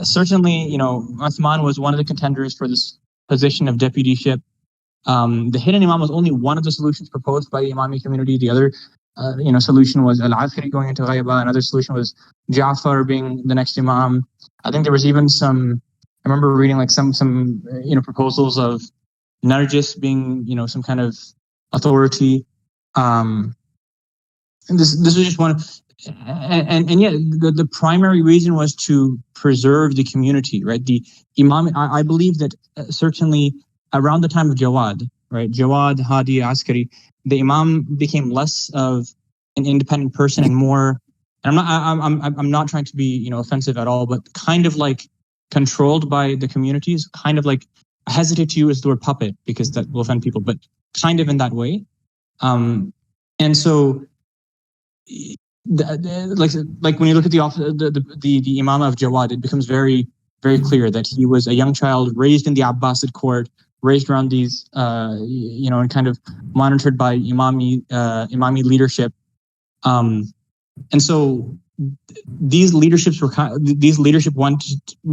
certainly, Uthman was one of the contenders for this position of deputyship. The hidden Imam was only one of the solutions proposed by the Imami community. The other solution was Al-Askari going into ghaiba. Another solution was Ja'far being the next Imam. I think there was even I remember reading like some proposals of Narjis being some kind of authority. And this was just one, and yet the primary reason was to preserve the community, right? The Imam, I believe that certainly around the time of Jawad, right? Jawad, Hadi, Askari, the Imam became less of an independent person and more. And I'm not trying to be offensive at all, but kind of like controlled by the communities, kind of like, I hesitate to use the word puppet because that will offend people, but kind of in that way. And so, like when you look at the Imam of Jawad, it becomes very, very clear that he was a young child raised in the Abbasid court, raised around these, and kind of monitored by Imami leadership. And so these leadership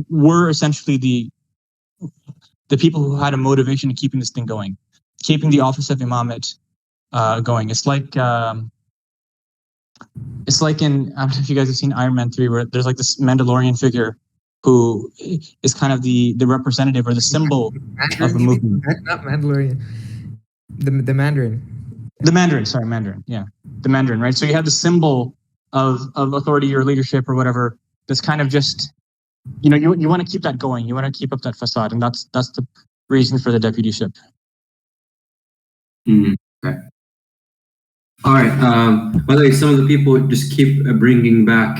were essentially the people who had a motivation in keeping this thing going, keeping the office of imamate going. It's like in, I don't know if you guys have seen Iron Man 3, where there's like this Mandalorian figure who is kind of the representative or the symbol of the movement. Not Mandalorian, the Mandarin. The Mandarin, sorry, Mandarin. Yeah, the Mandarin, right? So you have the symbol of authority or leadership or whatever. That's kind of just, you want to keep that going. You want to keep up that facade, and that's the reason for the deputyship. Okay. All right. By the way, some of the people just keep bringing back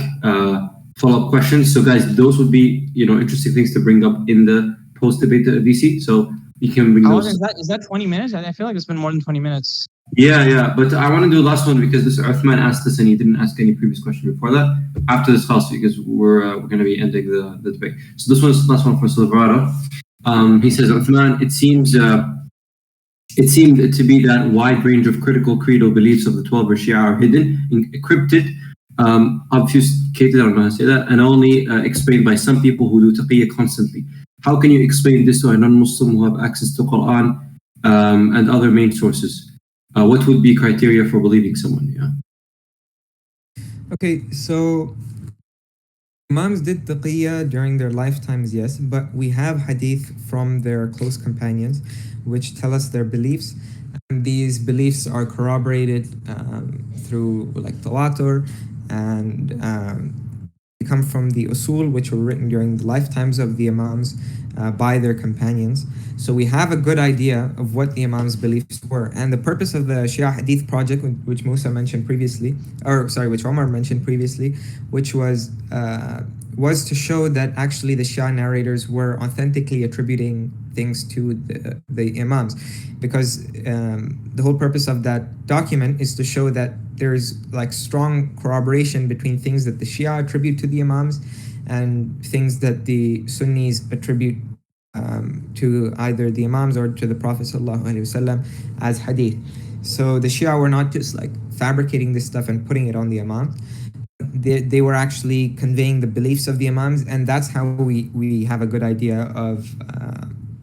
follow-up questions. So, guys, those would be interesting things to bring up in the post-debate VC. So you can bring those. Is that 20 minutes? I feel like it's been more than 20 minutes. Yeah. But I want to do the last one because this Uthman asked us and he didn't ask any previous question before that. After this class, because we're going to be ending the debate. So this one's the last one for Silverado. He says, Uthman, it seemed to be that wide range of critical creedal beliefs of the 12 or Shia are hidden, encrypted, obfuscated, I don't know how to say that, and only explained by some people who do taqiyya constantly. How can you explain this to a non-Muslim who have access to Quran and other main sources? What would be criteria for believing someone? Yeah. Okay, so Imams did taqiyya during their lifetimes, yes, but we have hadith from their close companions which tell us their beliefs, and these beliefs are corroborated through like tawatur, and they come from the usul which were written during the lifetimes of the Imams by their companions. So we have a good idea of what the Imams' beliefs were. And the purpose of the Shia Hadith project, which Musa mentioned previously, which Omar mentioned previously, which was to show that actually the Shia narrators were authentically attributing things to the Imams. Because the whole purpose of that document is to show that there's like strong corroboration between things that the Shia attribute to the Imams and things that the Sunnis attribute to either the Imams or to the Prophet ﷺ as hadith. So the Shia were not just like fabricating this stuff and putting it on the Imam. They were actually conveying the beliefs of the Imams, and that's how we have a good idea of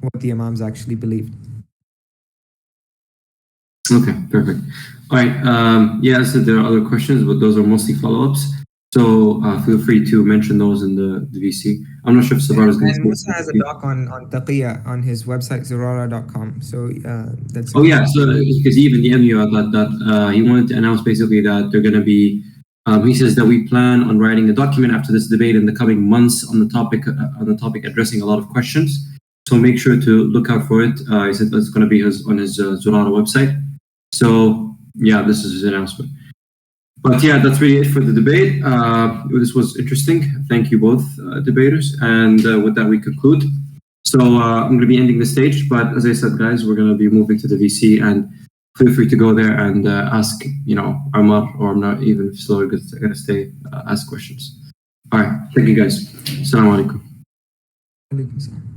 what the Imams actually believed. Okay, perfect. All right. Yeah, so there are other questions, but those are mostly follow-ups. So feel free to mention those in the VC. I'm not sure if Sabar is going to say. And Musa has a doc on taqiyya on his website, Zurara.com. So that's... Oh, yeah. So because he even DM'd you that he wanted to announce basically that they're going to be... he says that we plan on writing a document after this debate in the coming months on the topic addressing a lot of questions. So make sure to look out for it. He said it's going to be on his Zurara website. So yeah, this is his announcement. But yeah, that's really it for the debate. This was interesting. Thank you both debaters. And with that, we conclude. So I'm going to be ending the stage. But as I said, guys, we're going to be moving to the VC, and feel free to go there and ask, Omar, or I'm not even if still going to stay, ask questions. All right. Thank you, guys. Assalamu alaikum. Alaikum salam.